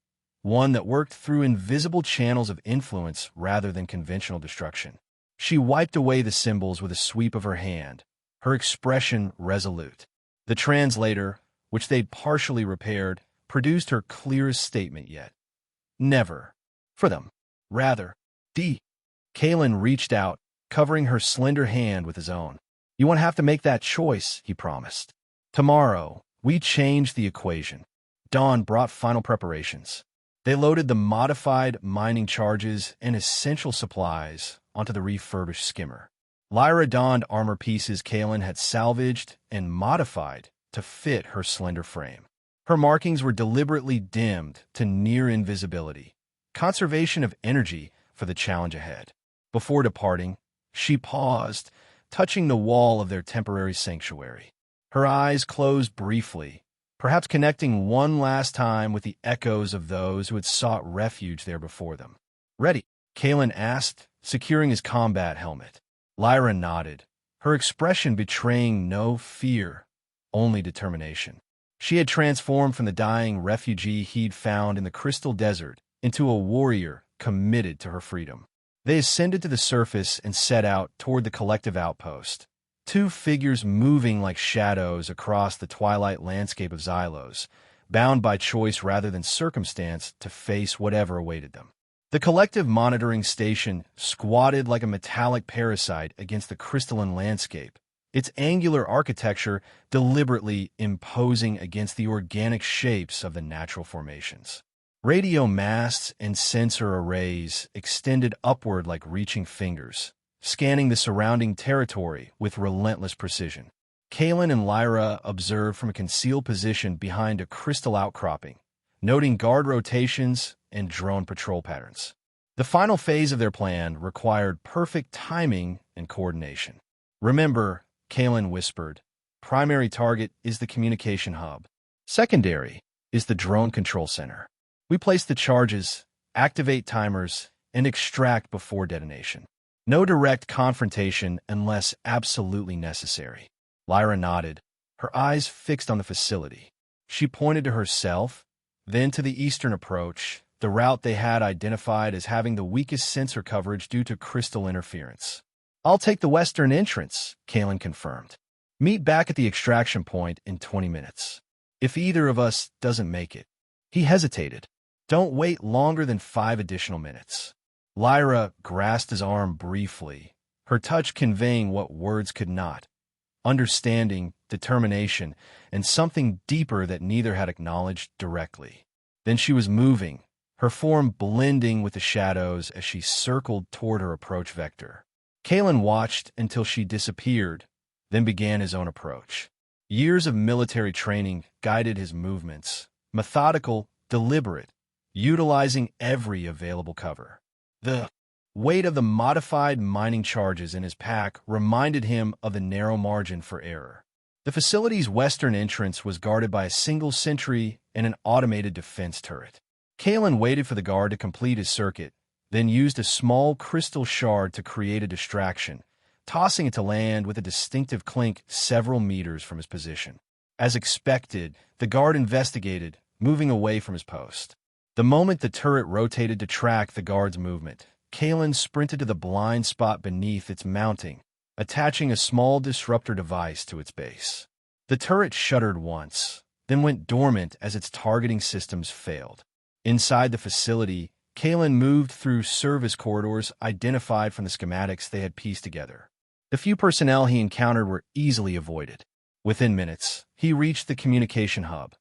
one that worked through invisible channels of influence rather than conventional destruction. She wiped away the symbols with a sweep of her hand, her expression resolute. The translator, which they'd partially repaired, produced her clearest statement yet. Never. For them. Rather. Kalen reached out, covering her slender hand with his own. "You won't have to make that choice," he promised. "Tomorrow, we change the equation." Dawn brought final preparations. They loaded the modified mining charges and essential supplies onto the refurbished skimmer. Lyra donned armor pieces Kalen had salvaged and modified to fit her slender frame. Her markings were deliberately dimmed to near invisibility, conservation of energy for the challenge ahead. Before departing, she paused, touching the wall of their temporary sanctuary. Her eyes closed briefly, perhaps connecting one last time with the echoes of those who had sought refuge there before them. "Ready?" Kalen asked, securing his combat helmet. Lyra nodded, her expression betraying no fear, only determination. She had transformed from the dying refugee he'd found in the Crystal Desert into a warrior committed to her freedom. They ascended to the surface and set out toward the collective outpost. Two figures moving like shadows across the twilight landscape of Xylos, bound by choice rather than circumstance to face whatever awaited them. The collective monitoring station squatted like a metallic parasite against the crystalline landscape, its angular architecture deliberately imposing against the organic shapes of the natural formations. Radio masts and sensor arrays extended upward like reaching fingers, scanning the surrounding territory with relentless precision. Kalen and Lyra observed from a concealed position behind a crystal outcropping, noting guard rotations and drone patrol patterns. The final phase of their plan required perfect timing and coordination. "Remember," Kalen whispered, "primary target is the communication hub. Secondary is the drone control center. We place the charges, activate timers, and extract before detonation. No direct confrontation unless absolutely necessary." Lyra nodded, her eyes fixed on the facility. She pointed to herself, then to the eastern approach, the route they had identified as having the weakest sensor coverage due to crystal interference. "I'll take the western entrance," Kalen confirmed. "Meet back at the extraction point in 20 minutes. If either of us doesn't make it." He hesitated. "Don't wait longer than 5 additional minutes." Lyra grasped his arm briefly, her touch conveying what words could not. Understanding, determination, and something deeper that neither had acknowledged directly. Then she was moving, her form blending with the shadows as she circled toward her approach vector. Kalen watched until she disappeared, then began his own approach. Years of military training guided his movements, methodical, deliberate, utilizing every available cover. The weight of the modified mining charges in his pack reminded him of the narrow margin for error. The facility's western entrance was guarded by a single sentry and an automated defense turret. Kalen waited for the guard to complete his circuit, then used a small crystal shard to create a distraction, tossing it to land with a distinctive clink several meters from his position. As expected, the guard investigated, moving away from his post. The moment the turret rotated to track the guard's movement, Kalen sprinted to the blind spot beneath its mounting, attaching a small disruptor device to its base. The turret shuddered once, then went dormant as its targeting systems failed. Inside the facility, Kalen moved through service corridors identified from the schematics they had pieced together. The few personnel he encountered were easily avoided. Within minutes, he reached the communication hub,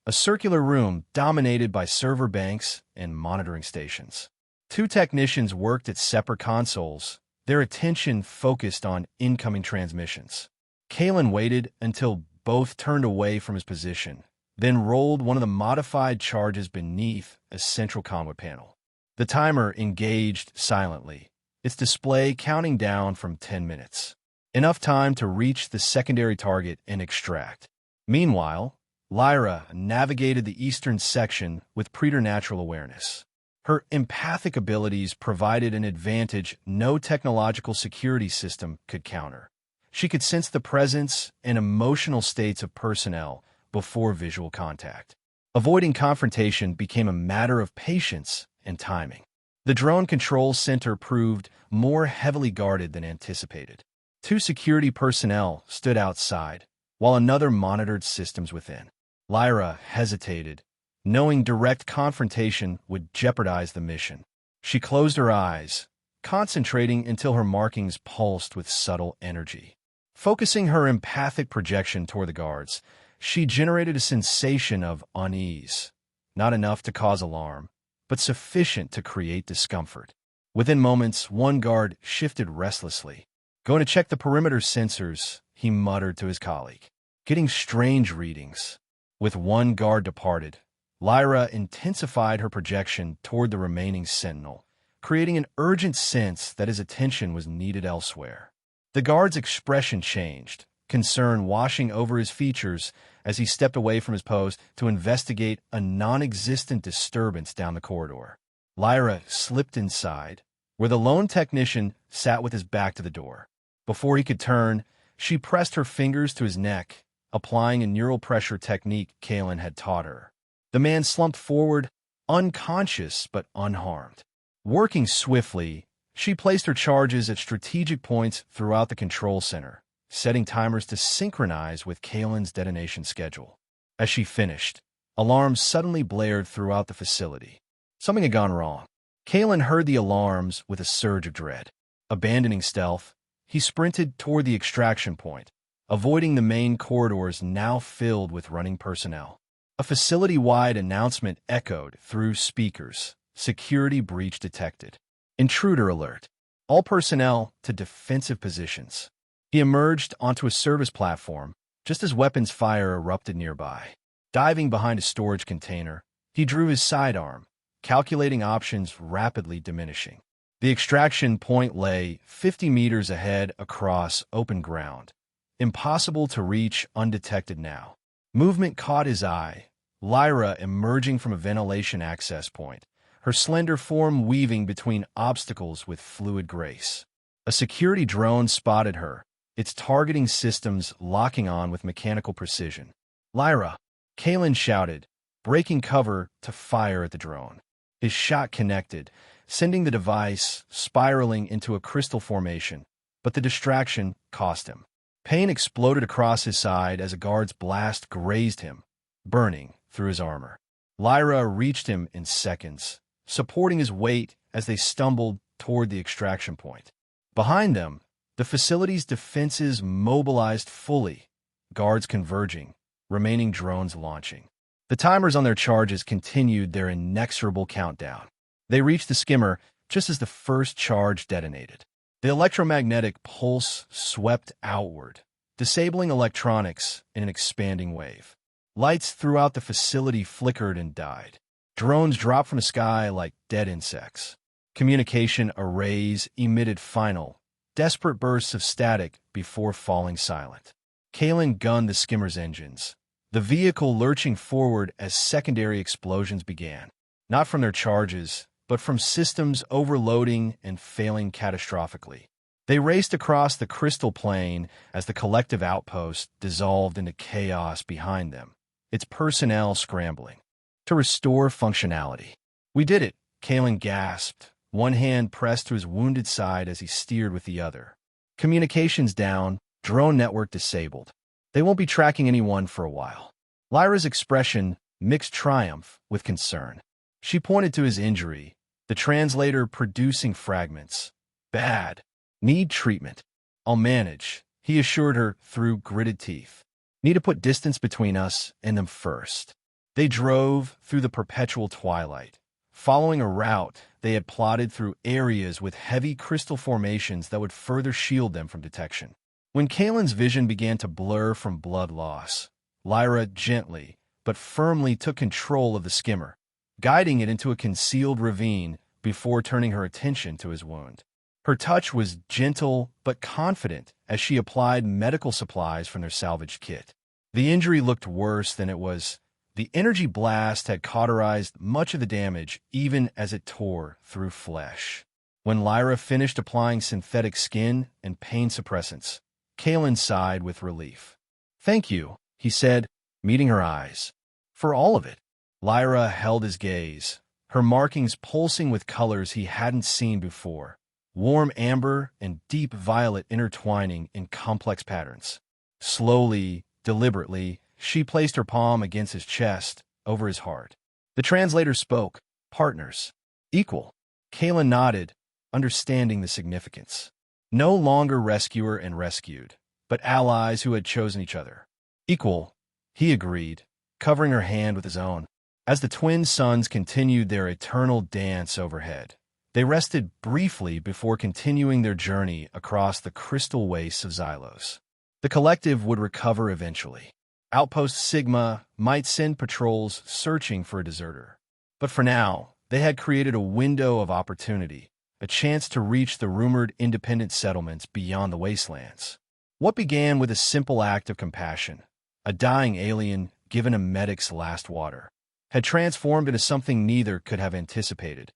a circular room dominated by server banks and monitoring stations. 2 technicians worked at separate consoles, their attention focused on incoming transmissions. Kalen waited until both turned away from his position, then rolled one of the modified charges beneath a central conduit panel. The timer engaged silently, its display counting down from 10 minutes. Enough time to reach the secondary target and extract. Meanwhile, Lyra navigated the eastern section with preternatural awareness. Her empathic abilities provided an advantage no technological security system could counter. She could sense the presence and emotional states of personnel before visual contact. Avoiding confrontation became a matter of patience and timing. The drone control center proved more heavily guarded than anticipated. 2 security personnel stood outside, while another monitored systems within. Lyra hesitated, knowing direct confrontation would jeopardize the mission. She closed her eyes, concentrating until her markings pulsed with subtle energy. Focusing her empathic projection toward the guards, she generated a sensation of unease, not enough to cause alarm, but sufficient to create discomfort. Within moments, one guard shifted restlessly. "Going to check the perimeter sensors," he muttered to his colleague. "Getting strange readings." With one guard departed, Lyra intensified her projection toward the remaining sentinel, creating an urgent sense that his attention was needed elsewhere. The guard's expression changed, concern washing over his features as he stepped away from his post to investigate a non-existent disturbance down the corridor. Lyra slipped inside, where the lone technician sat with his back to the door. Before he could turn, she pressed her fingers to his neck, applying a neural pressure technique Kalen had taught her. The man slumped forward, unconscious but unharmed. Working swiftly, she placed her charges at strategic points throughout the control center, setting timers to synchronize with Kalen's detonation schedule. As she finished, alarms suddenly blared throughout the facility. Something had gone wrong. Kalen heard the alarms with a surge of dread. Abandoning stealth, he sprinted toward the extraction point, avoiding the main corridors now filled with running personnel. A facility-wide announcement echoed through speakers. Security breach detected. Intruder alert. All personnel to defensive positions. He emerged onto a service platform just as weapons fire erupted nearby. Diving behind a storage container, he drew his sidearm, calculating options rapidly diminishing. The extraction point lay 50 meters ahead across open ground, impossible to reach undetected now. Movement caught his eye, Lyra emerging from a ventilation access point, her slender form weaving between obstacles with fluid grace. A security drone spotted her, its targeting systems locking on with mechanical precision. "Lyra!" Kalen shouted, breaking cover to fire at the drone. His shot connected, sending the device spiraling into a crystal formation, but the distraction cost him. Pain exploded across his side as a guard's blast grazed him, burning through his armor. Lyra reached him in seconds, supporting his weight as they stumbled toward the extraction point. Behind them, the facility's defenses mobilized fully, guards converging, remaining drones launching. The timers on their charges continued their inexorable countdown. They reached the skimmer just as the first charge detonated. The electromagnetic pulse swept outward, disabling electronics in an expanding wave. Lights throughout the facility flickered and died. Drones dropped from the sky like dead insects. Communication arrays emitted final, desperate bursts of static before falling silent. Kalen gunned the skimmer's engines, the vehicle lurching forward as secondary explosions began, not from their charges, but from systems overloading and failing catastrophically. They raced across the crystal plane as the collective outpost dissolved into chaos behind them, its personnel scrambling to restore functionality. "We did it," Kalen gasped, one hand pressed to his wounded side as he steered with the other. "Communications down, drone network disabled. They won't be tracking anyone for a while." Lyra's expression mixed triumph with concern. She pointed to his injury, the translator producing fragments. "Bad. Need treatment." "I'll manage," he assured her through gritted teeth. "Need to put distance between us and them first." They drove through the perpetual twilight, following a route they had plotted through areas with heavy crystal formations that would further shield them from detection. When Kalen's vision began to blur from blood loss, Lyra gently but firmly took control of the skimmer, guiding it into a concealed ravine before turning her attention to his wound. Her touch was gentle but confident as she applied medical supplies from their salvage kit. The injury looked worse than it was. The energy blast had cauterized much of the damage, even as it tore through flesh. When Lyra finished applying synthetic skin and pain suppressants, Kalen sighed with relief. "Thank you," he said, meeting her eyes. "For all of it." Lyra held his gaze, her markings pulsing with colors he hadn't seen before, warm amber and deep violet intertwining in complex patterns. Slowly, deliberately, she placed her palm against his chest, over his heart. The translator spoke. "Partners. Equal." Kalen nodded, understanding the significance. No longer rescuer and rescued, but allies who had chosen each other. "Equal," he agreed, covering her hand with his own. As the twin suns continued their eternal dance overhead, they rested briefly before continuing their journey across the crystal wastes of Xylos. The collective would recover eventually. Outpost Sigma might send patrols searching for a deserter. But for now, they had created a window of opportunity, a chance to reach the rumored independent settlements beyond the wastelands. What began with a simple act of compassion, a dying alien given a medic's last water, had transformed into something neither could have anticipated.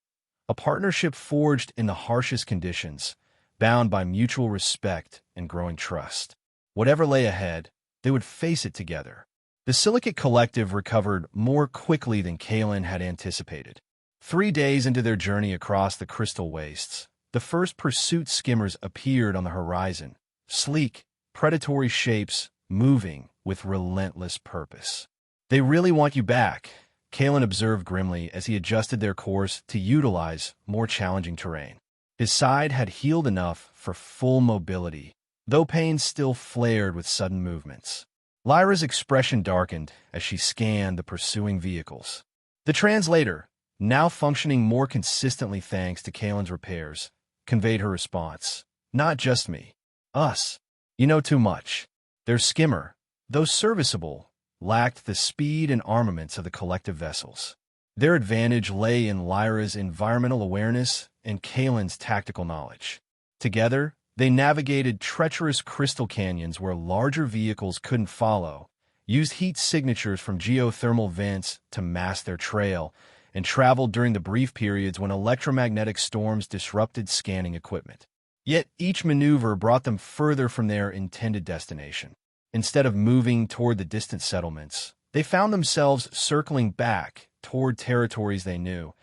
A partnership forged in the harshest conditions, bound by mutual respect and growing trust. Whatever lay ahead, they would face it together. The Silicate Collective recovered more quickly than Kalen had anticipated. 3 days into their journey across the crystal wastes, the first pursuit skimmers appeared on the horizon, sleek, predatory shapes moving with relentless purpose. "They really want you back," Kalen observed grimly as he adjusted their course to utilize more challenging terrain. His side had healed enough for full mobility, though pain still flared with sudden movements. Lyra's expression darkened as she scanned the pursuing vehicles. The translator, now functioning more consistently thanks to Kalen's repairs, conveyed her response. "Not just me. Us. You know too much." Their skimmer, though serviceable, lacked the speed and armaments of the collective vessels. Their advantage lay in Lyra's environmental awareness and Kalen's tactical knowledge. Together, they navigated treacherous crystal canyons where larger vehicles couldn't follow, used heat signatures from geothermal vents to mask their trail, and traveled during the brief periods when electromagnetic storms disrupted scanning equipment. Yet each maneuver brought them further from their intended destination. Instead of moving toward the distant settlements, they found themselves circling back toward territories they knew,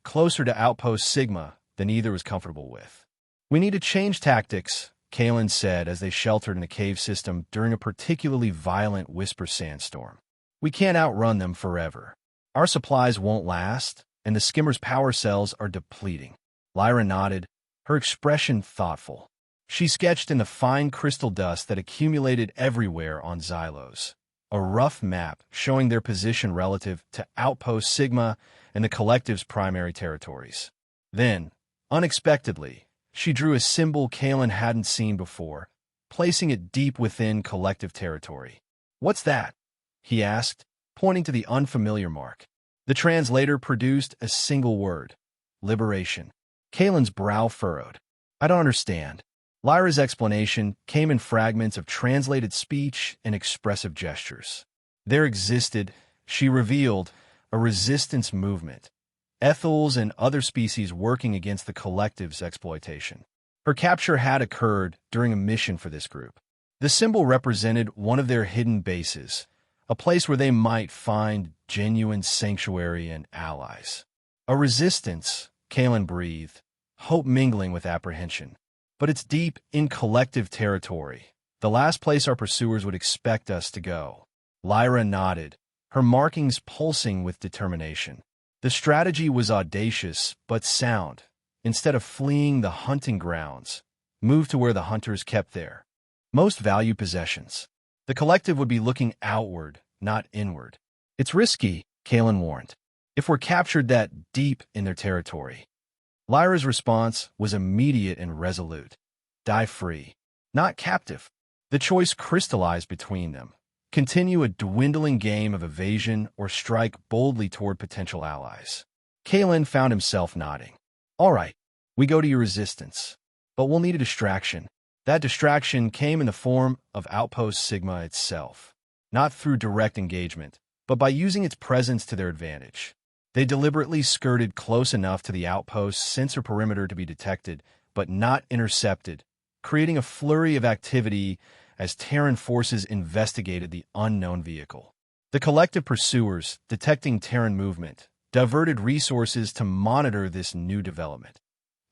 closer to Outpost Sigma than either was comfortable with. "We need to change tactics," Kalen said as they sheltered in a cave system during a particularly violent whisper sandstorm. "We can't outrun them forever. Our supplies won't last, and the skimmer's power cells are depleting." Lyra nodded, her expression thoughtful. She sketched in the fine crystal dust that accumulated everywhere on Xylos, a rough map showing their position relative to Outpost Sigma and the collective's primary territories. Then, unexpectedly, she drew a symbol Kalen hadn't seen before, placing it deep within collective territory. "What's that?" he asked, pointing to the unfamiliar mark. The translator produced a single word: liberation. Kalen's brow furrowed. "I don't understand." Lyra's explanation came in fragments of translated speech and expressive gestures. There existed, she revealed, a resistance movement, Ethels and other species working against the collective's exploitation. Her capture had occurred during a mission for this group. The symbol represented one of their hidden bases, a place where they might find genuine sanctuary and allies. A resistance, Kalen breathed, hope mingling with apprehension. But it's deep in collective territory, the last place our pursuers would expect us to go. Lyra nodded, her markings pulsing with determination. The strategy was audacious but sound. Instead of fleeing the hunting grounds, move to where the hunters kept their most valued possessions. The collective would be looking outward, not inward. "It's risky," Kalen warned, "if we're captured that deep in their territory." Lyra's response was immediate and resolute. "Die free, not captive." The choice crystallized between them. continue a dwindling game of evasion, or strike boldly toward potential allies. Kalen found himself nodding. All right, we go to your resistance. But we'll need a distraction. That distraction came in the form of Outpost Sigma itself, not through direct engagement, but by using its presence to their advantage. They deliberately skirted close enough to the outpost's sensor perimeter to be detected, but not intercepted, creating a flurry of activity as Terran forces investigated the unknown vehicle. The collective pursuers, detecting Terran movement, diverted resources to monitor this new development,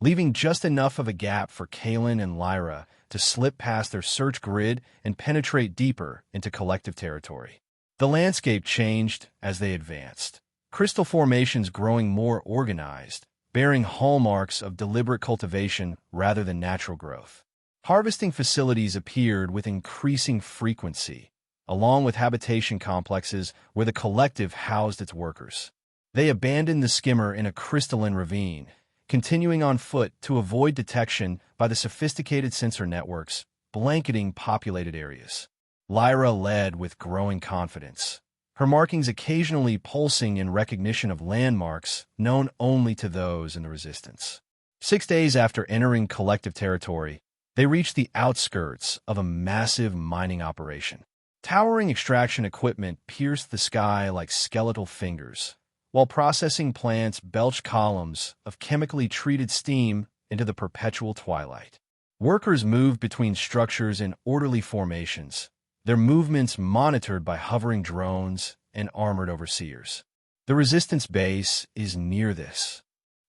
leaving just enough of a gap for Kalen and Lyra to slip past their search grid and penetrate deeper into collective territory. The landscape changed as they advanced, crystal formations growing more organized, bearing hallmarks of deliberate cultivation rather than natural growth. Harvesting facilities appeared with increasing frequency, along with habitation complexes where the collective housed its workers. They abandoned the skimmer in a crystalline ravine, continuing on foot to avoid detection by the sophisticated sensor networks blanketing populated areas. Lyra led with growing confidence, her markings occasionally pulsing in recognition of landmarks known only to those in the Resistance. 6 days after entering collective territory, they reached the outskirts of a massive mining operation. Towering extraction equipment pierced the sky like skeletal fingers, while processing plants belched columns of chemically treated steam into the perpetual twilight. Workers moved between structures in orderly formations, their movements monitored by hovering drones and armored overseers. The Resistance base is near this,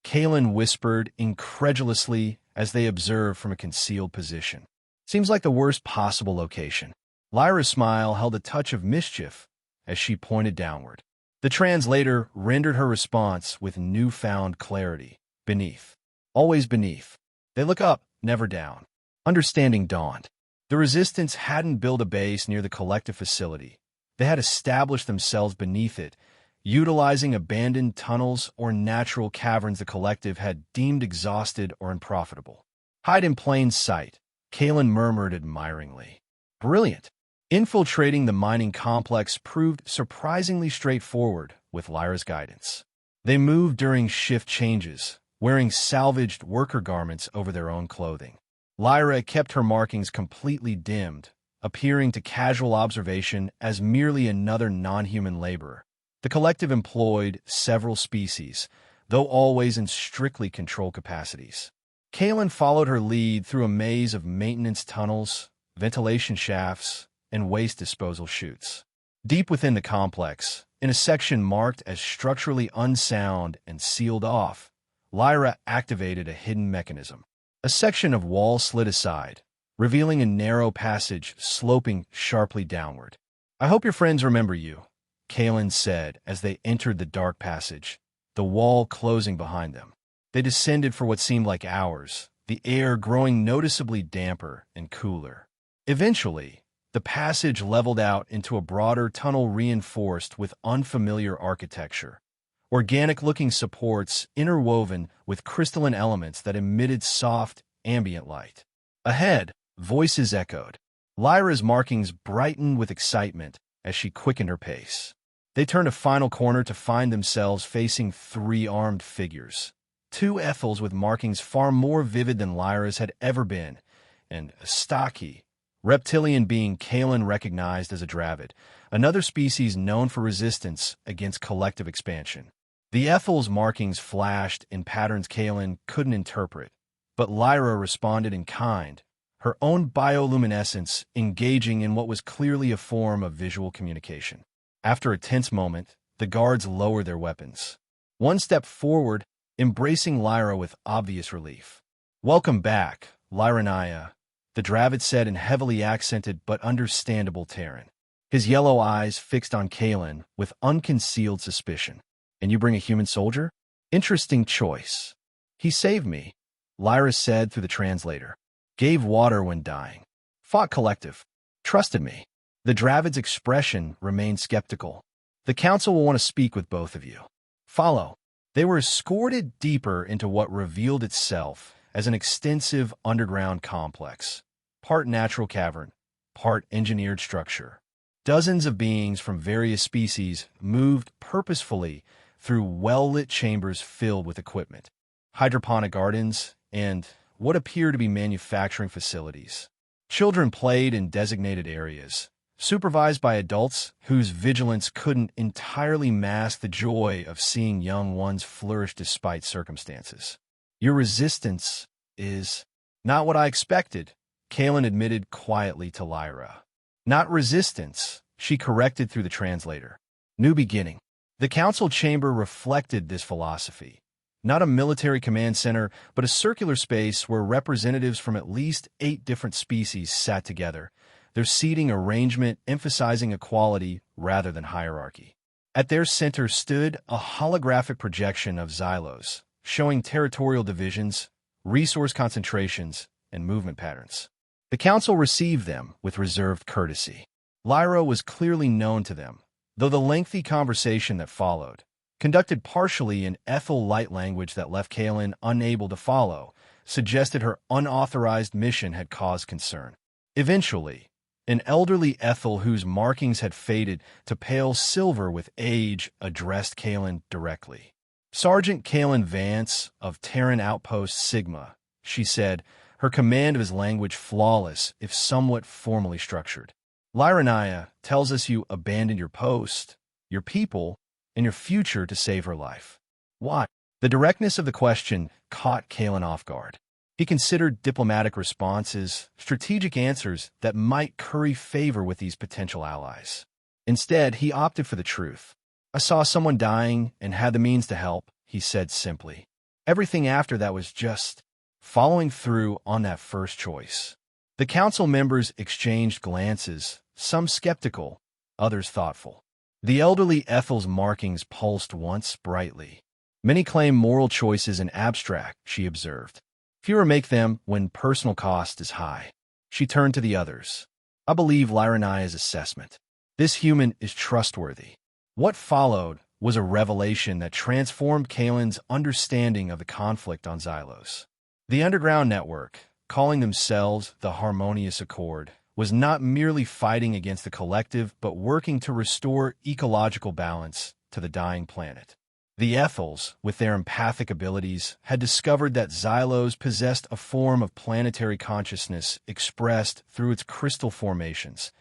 Kalen whispered incredulously as they observed from a concealed position. Seems like the worst possible location. Lyra's smile held a touch of mischief as she pointed downward. The translator rendered her response with newfound clarity. Beneath. Always beneath. They look up, never down. Understanding dawned. The Resistance hadn't built a base near the collective facility. They had established themselves beneath it, utilizing abandoned tunnels or natural caverns the collective had deemed exhausted or unprofitable. Hide in plain sight, Kalen murmured admiringly. Brilliant. Infiltrating the mining complex proved surprisingly straightforward with Lyra's guidance. They moved during shift changes, wearing salvaged worker garments over their own clothing. Lyra kept her markings completely dimmed, appearing to casual observation as merely another non-human laborer. The collective employed several species, though always in strictly controlled capacities. Kalen followed her lead through a maze of maintenance tunnels, ventilation shafts, and waste disposal chutes. Deep within the complex, in a section marked as structurally unsound and sealed off, Lyra activated a hidden mechanism. A section of wall slid aside, revealing a narrow passage sloping sharply downward. I hope your friends remember you, Kalen said as they entered the dark passage, the wall closing behind them. They descended for what seemed like hours, the air growing noticeably damper and cooler. Eventually, the passage leveled out into a broader tunnel reinforced with unfamiliar architecture, organic-looking supports interwoven with crystalline elements that emitted soft, ambient light. Ahead, voices echoed. Lyra's markings brightened with excitement as she quickened her pace. They turned a final corner to find themselves facing 3 armed figures. 2 Ethels with markings far more vivid than Lyra's had ever been, and a stocky, reptilian being Kalen recognized as a Dravid, another species known for resistance against collective expansion. The Ethel's markings flashed in patterns Kalen couldn't interpret, but Lyra responded in kind, her own bioluminescence engaging in what was clearly a form of visual communication. After a tense moment, the guards lowered their weapons. One stepped forward, embracing Lyra with obvious relief. "Welcome back, Lyranaya," the Dravid said in heavily accented but understandable Terran, his yellow eyes fixed on Kalen with unconcealed suspicion. "And you bring a human soldier? Interesting choice." "He saved me," Lyra said through the translator. "Gave water when dying. Fought collective. Trusted me." The Dravid's expression remained skeptical. "The council will want to speak with both of you. Follow." They were escorted deeper into what revealed itself as an extensive underground complex, part natural cavern, part engineered structure. Dozens of beings from various species moved purposefully through well-lit chambers filled with equipment, hydroponic gardens, and what appear to be manufacturing facilities. Children played in designated areas, supervised by adults whose vigilance couldn't entirely mask the joy of seeing young ones flourish despite circumstances. "Your resistance is not what I expected," Kalen admitted quietly to Lyra. "Not resistance," she corrected through the translator. "New beginning." The council chamber reflected this philosophy. Not a military command center, but a circular space where representatives from at least 8 different species sat together, their seating arrangement emphasizing equality rather than hierarchy. At their center stood a holographic projection of xylos, showing territorial divisions, resource concentrations, and movement patterns. The council received them with reserved courtesy. Lyra was clearly known to them, though the lengthy conversation that followed, conducted partially in Ethel light language that left Kalen unable to follow, suggested her unauthorized mission had caused concern. Eventually, an elderly Ethel whose markings had faded to pale silver with age addressed Kalen directly. "Sergeant Kalen Vance of Terran Outpost Sigma," she said, her command of his language flawless if somewhat formally structured. "Lyranaya tells us you abandoned your post, your people, and your future to save her life. Why?" The directness of the question caught Kalen off guard. He considered diplomatic responses, strategic answers that might curry favor with these potential allies. Instead, he opted for the truth. "I saw someone dying and had the means to help," he said simply. Everything after that was just following through on that first choice. The council members exchanged glances, some skeptical, others thoughtful. The elderly Ethel's markings pulsed once brightly. "Many claim moral choices in abstract," she observed. "Fewer make them when personal cost is high." She turned to the others. "I believe Lyranaya's assessment. This human is trustworthy." What followed was a revelation that transformed Kalen's understanding of the conflict on Xylos. The underground network, calling themselves the Harmonious Accord, was not merely fighting against the collective but working to restore ecological balance to the dying planet. The Ethels, with their empathic abilities, had discovered that Xylos possessed a form of planetary consciousness expressed through its crystal formations,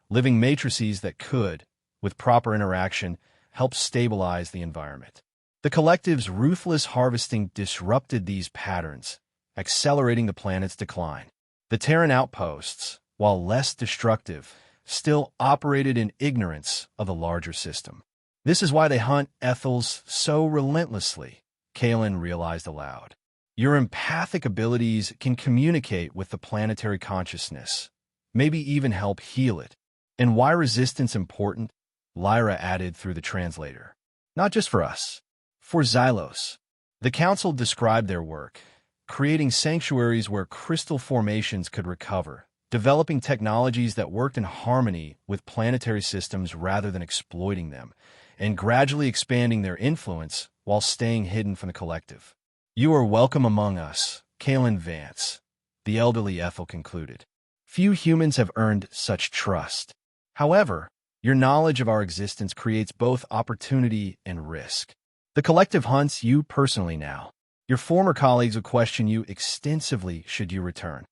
living matrices that could, with proper interaction, help stabilize the environment. The collective's ruthless harvesting disrupted these patterns, accelerating the planet's decline. The Terran outposts, while less destructive, still operated in ignorance of the larger system. This is why they hunt Ethels so relentlessly, Kalen realized aloud. Your empathic abilities can communicate with the planetary consciousness, maybe even help heal it. And why resistance important? Lyra added through the translator. Not just for us, for Xylos. The council described their work, creating sanctuaries where crystal formations could recover, developing technologies that worked in harmony with planetary systems rather than exploiting them, and gradually expanding their influence while staying hidden from the collective. "You are welcome among us, Kalen Vance," the elderly Ethel concluded. "Few humans have earned such trust. However, your knowledge of our existence creates both opportunity and risk. The collective hunts you personally now. Your former colleagues will question you extensively should you return."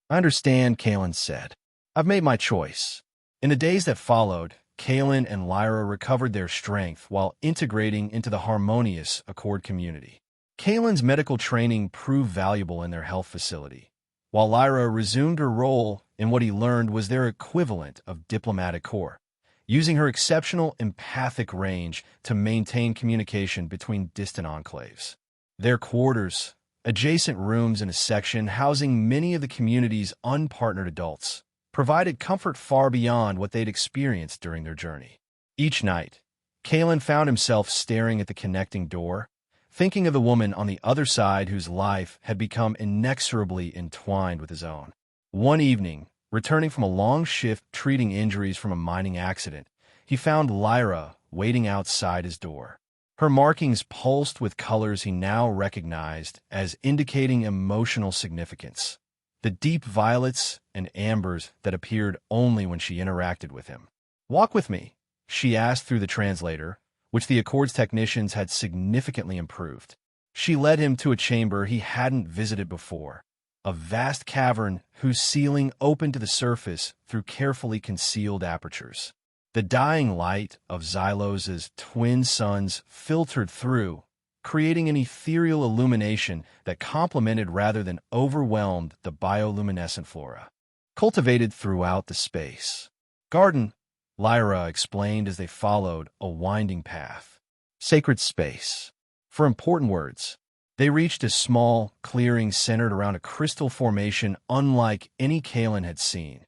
"I understand," Kalen said. "I've made my choice." In the days that followed, Kalen and Lyra recovered their strength while integrating into the Harmonious Accord community. Kalen's medical training proved valuable in their health facility, while Lyra resumed her role in what he learned was their equivalent of diplomatic corps, using her exceptional empathic range to maintain communication between distant enclaves. Their quarters, adjacent rooms in a section housing many of the community's unpartnered adults, provided comfort far beyond what they'd experienced during their journey. Each night, Kalen found himself staring at the connecting door, thinking of the woman on the other side whose life had become inexorably entwined with his own. One evening, returning from a long shift treating injuries from a mining accident, he found Lyra waiting outside his door. Her markings pulsed with colors he now recognized as indicating emotional significance, the deep violets and ambers that appeared only when she interacted with him. "Walk with me," she asked through the translator, which the Accords technicians had significantly improved. She led him to a chamber he hadn't visited before, a vast cavern whose ceiling opened to the surface through carefully concealed apertures. The dying light of Xylos's twin suns filtered through, creating an ethereal illumination that complemented rather than overwhelmed the bioluminescent flora cultivated throughout the space. Garden, Lyra explained as they followed a winding path. Sacred space. For important words, they reached a small clearing centered around a crystal formation unlike any Kalen had seen.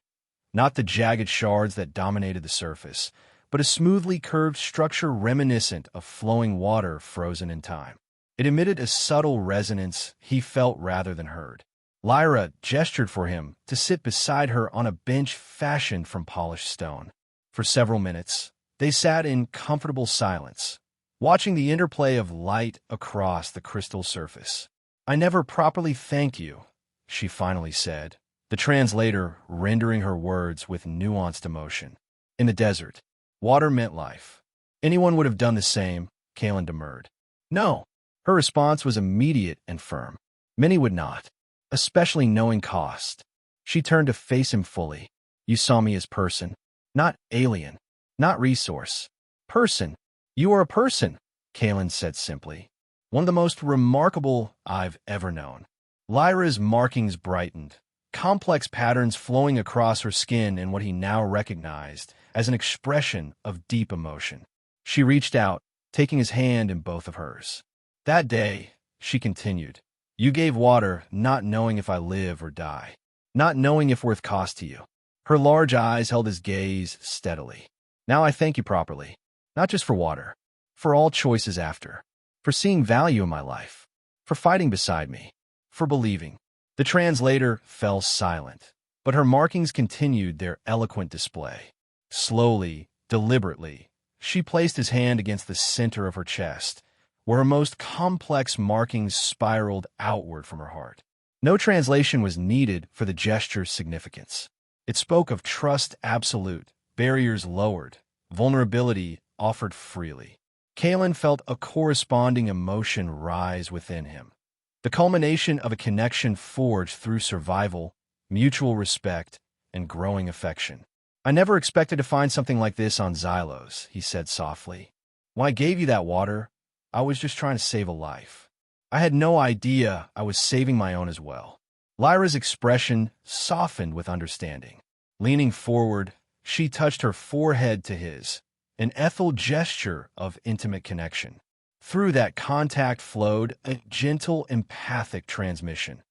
Not the jagged shards that dominated the surface, but a smoothly curved structure reminiscent of flowing water frozen in time. It emitted a subtle resonance he felt rather than heard. Lyra gestured for him to sit beside her on a bench fashioned from polished stone. For several minutes, they sat in comfortable silence, watching the interplay of light across the crystal surface. "I never properly thanked you," she finally said, the translator rendering her words with nuanced emotion. "In the desert, water meant life. Anyone would have done the same," Kalen demurred. "No." Her response was immediate and firm. "Many would not, especially knowing cost." She turned to face him fully. "You saw me as person, not alien, not resource. Person. You are a person," Kalen said simply. "One of the most remarkable I've ever known." Lyra's markings brightened, complex patterns flowing across her skin in what he now recognized as an expression of deep emotion. She reached out, taking his hand in both of hers. "That day," she continued, "you gave water not knowing if I live or die, not knowing if worth cost to you." Her large eyes held his gaze steadily. "Now I thank you properly, not just for water, for all choices after, for seeing value in my life, for fighting beside me, for believing." The translator fell silent, but her markings continued their eloquent display. Slowly, deliberately, she placed his hand against the center of her chest, where her most complex markings spiraled outward from her heart. No translation was needed for the gesture's significance. It spoke of trust absolute, barriers lowered, vulnerability offered freely. Kalen felt a corresponding emotion rise within him, the culmination of a connection forged through survival, mutual respect, and growing affection. "I never expected to find something like this on Xylos," he said softly. "When I gave you that water, I was just trying to save a life. I had no idea I was saving my own as well." Lyra's expression softened with understanding. Leaning forward, she touched her forehead to his, an ethereal gesture of intimate connection. Through that contact flowed a gentle, empathic transmission,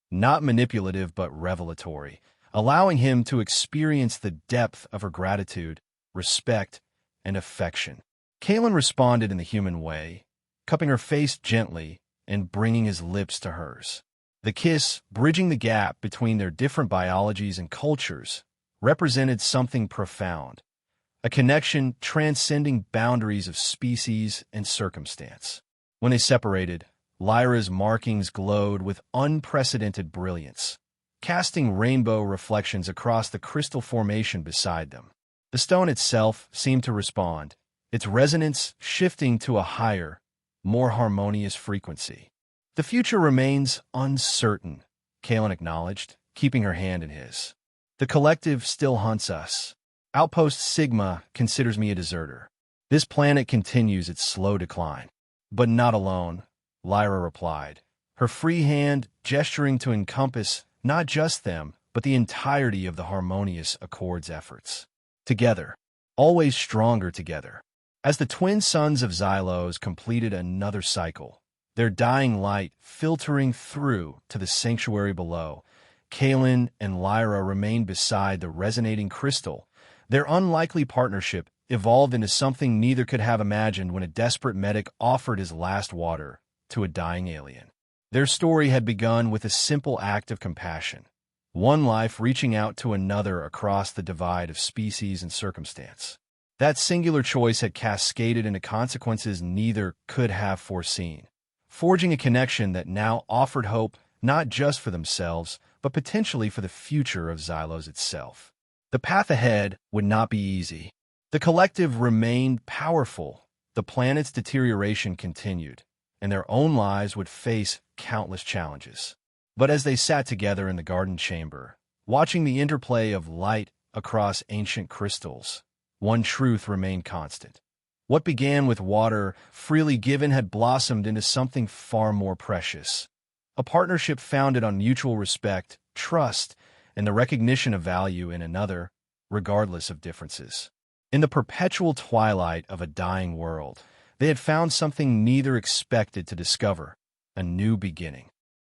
not manipulative but revelatory, allowing him to experience the depth of her gratitude, respect, and affection. Kalen responded in the human way, cupping her face gently and bringing his lips to hers. The kiss, bridging the gap between their different biologies and cultures, represented something profound, a connection transcending boundaries of species and circumstance. When they separated, Lyra's markings glowed with unprecedented brilliance, casting rainbow reflections across the crystal formation beside them. The stone itself seemed to respond, its resonance shifting to a higher, more harmonious frequency. "The future remains uncertain," Kalen acknowledged, keeping her hand in his. "The collective still hunts us. Outpost Sigma considers me a deserter. This planet continues its slow decline." "But not alone," Lyra replied, her free hand gesturing to encompass not just them, but the entirety of the harmonious Accords efforts. Together, always stronger together. As the twin suns of Xylos completed another cycle, their dying light filtering through to the sanctuary below, Kalen and Lyra remained beside the resonating crystal. Their unlikely partnership evolved into something neither could have imagined when a desperate medic offered his last water to a dying alien. Their story had begun with a simple act of compassion, one life reaching out to another across the divide of species and circumstance. That singular choice had cascaded into consequences neither could have foreseen, forging a connection that now offered hope not just for themselves, but potentially for the future of Xylos itself. The path ahead would not be easy. The collective remained powerful. The planet's deterioration continued, and their own lives would face countless challenges. But as they sat together in the garden chamber, watching the interplay of light across ancient crystals, one truth remained constant. What began with water freely given had blossomed into something far more precious. A partnership founded on mutual respect, trust, and the recognition of value in another, regardless of differences. In the perpetual twilight of a dying world, they had found something neither expected to discover, a new beginning.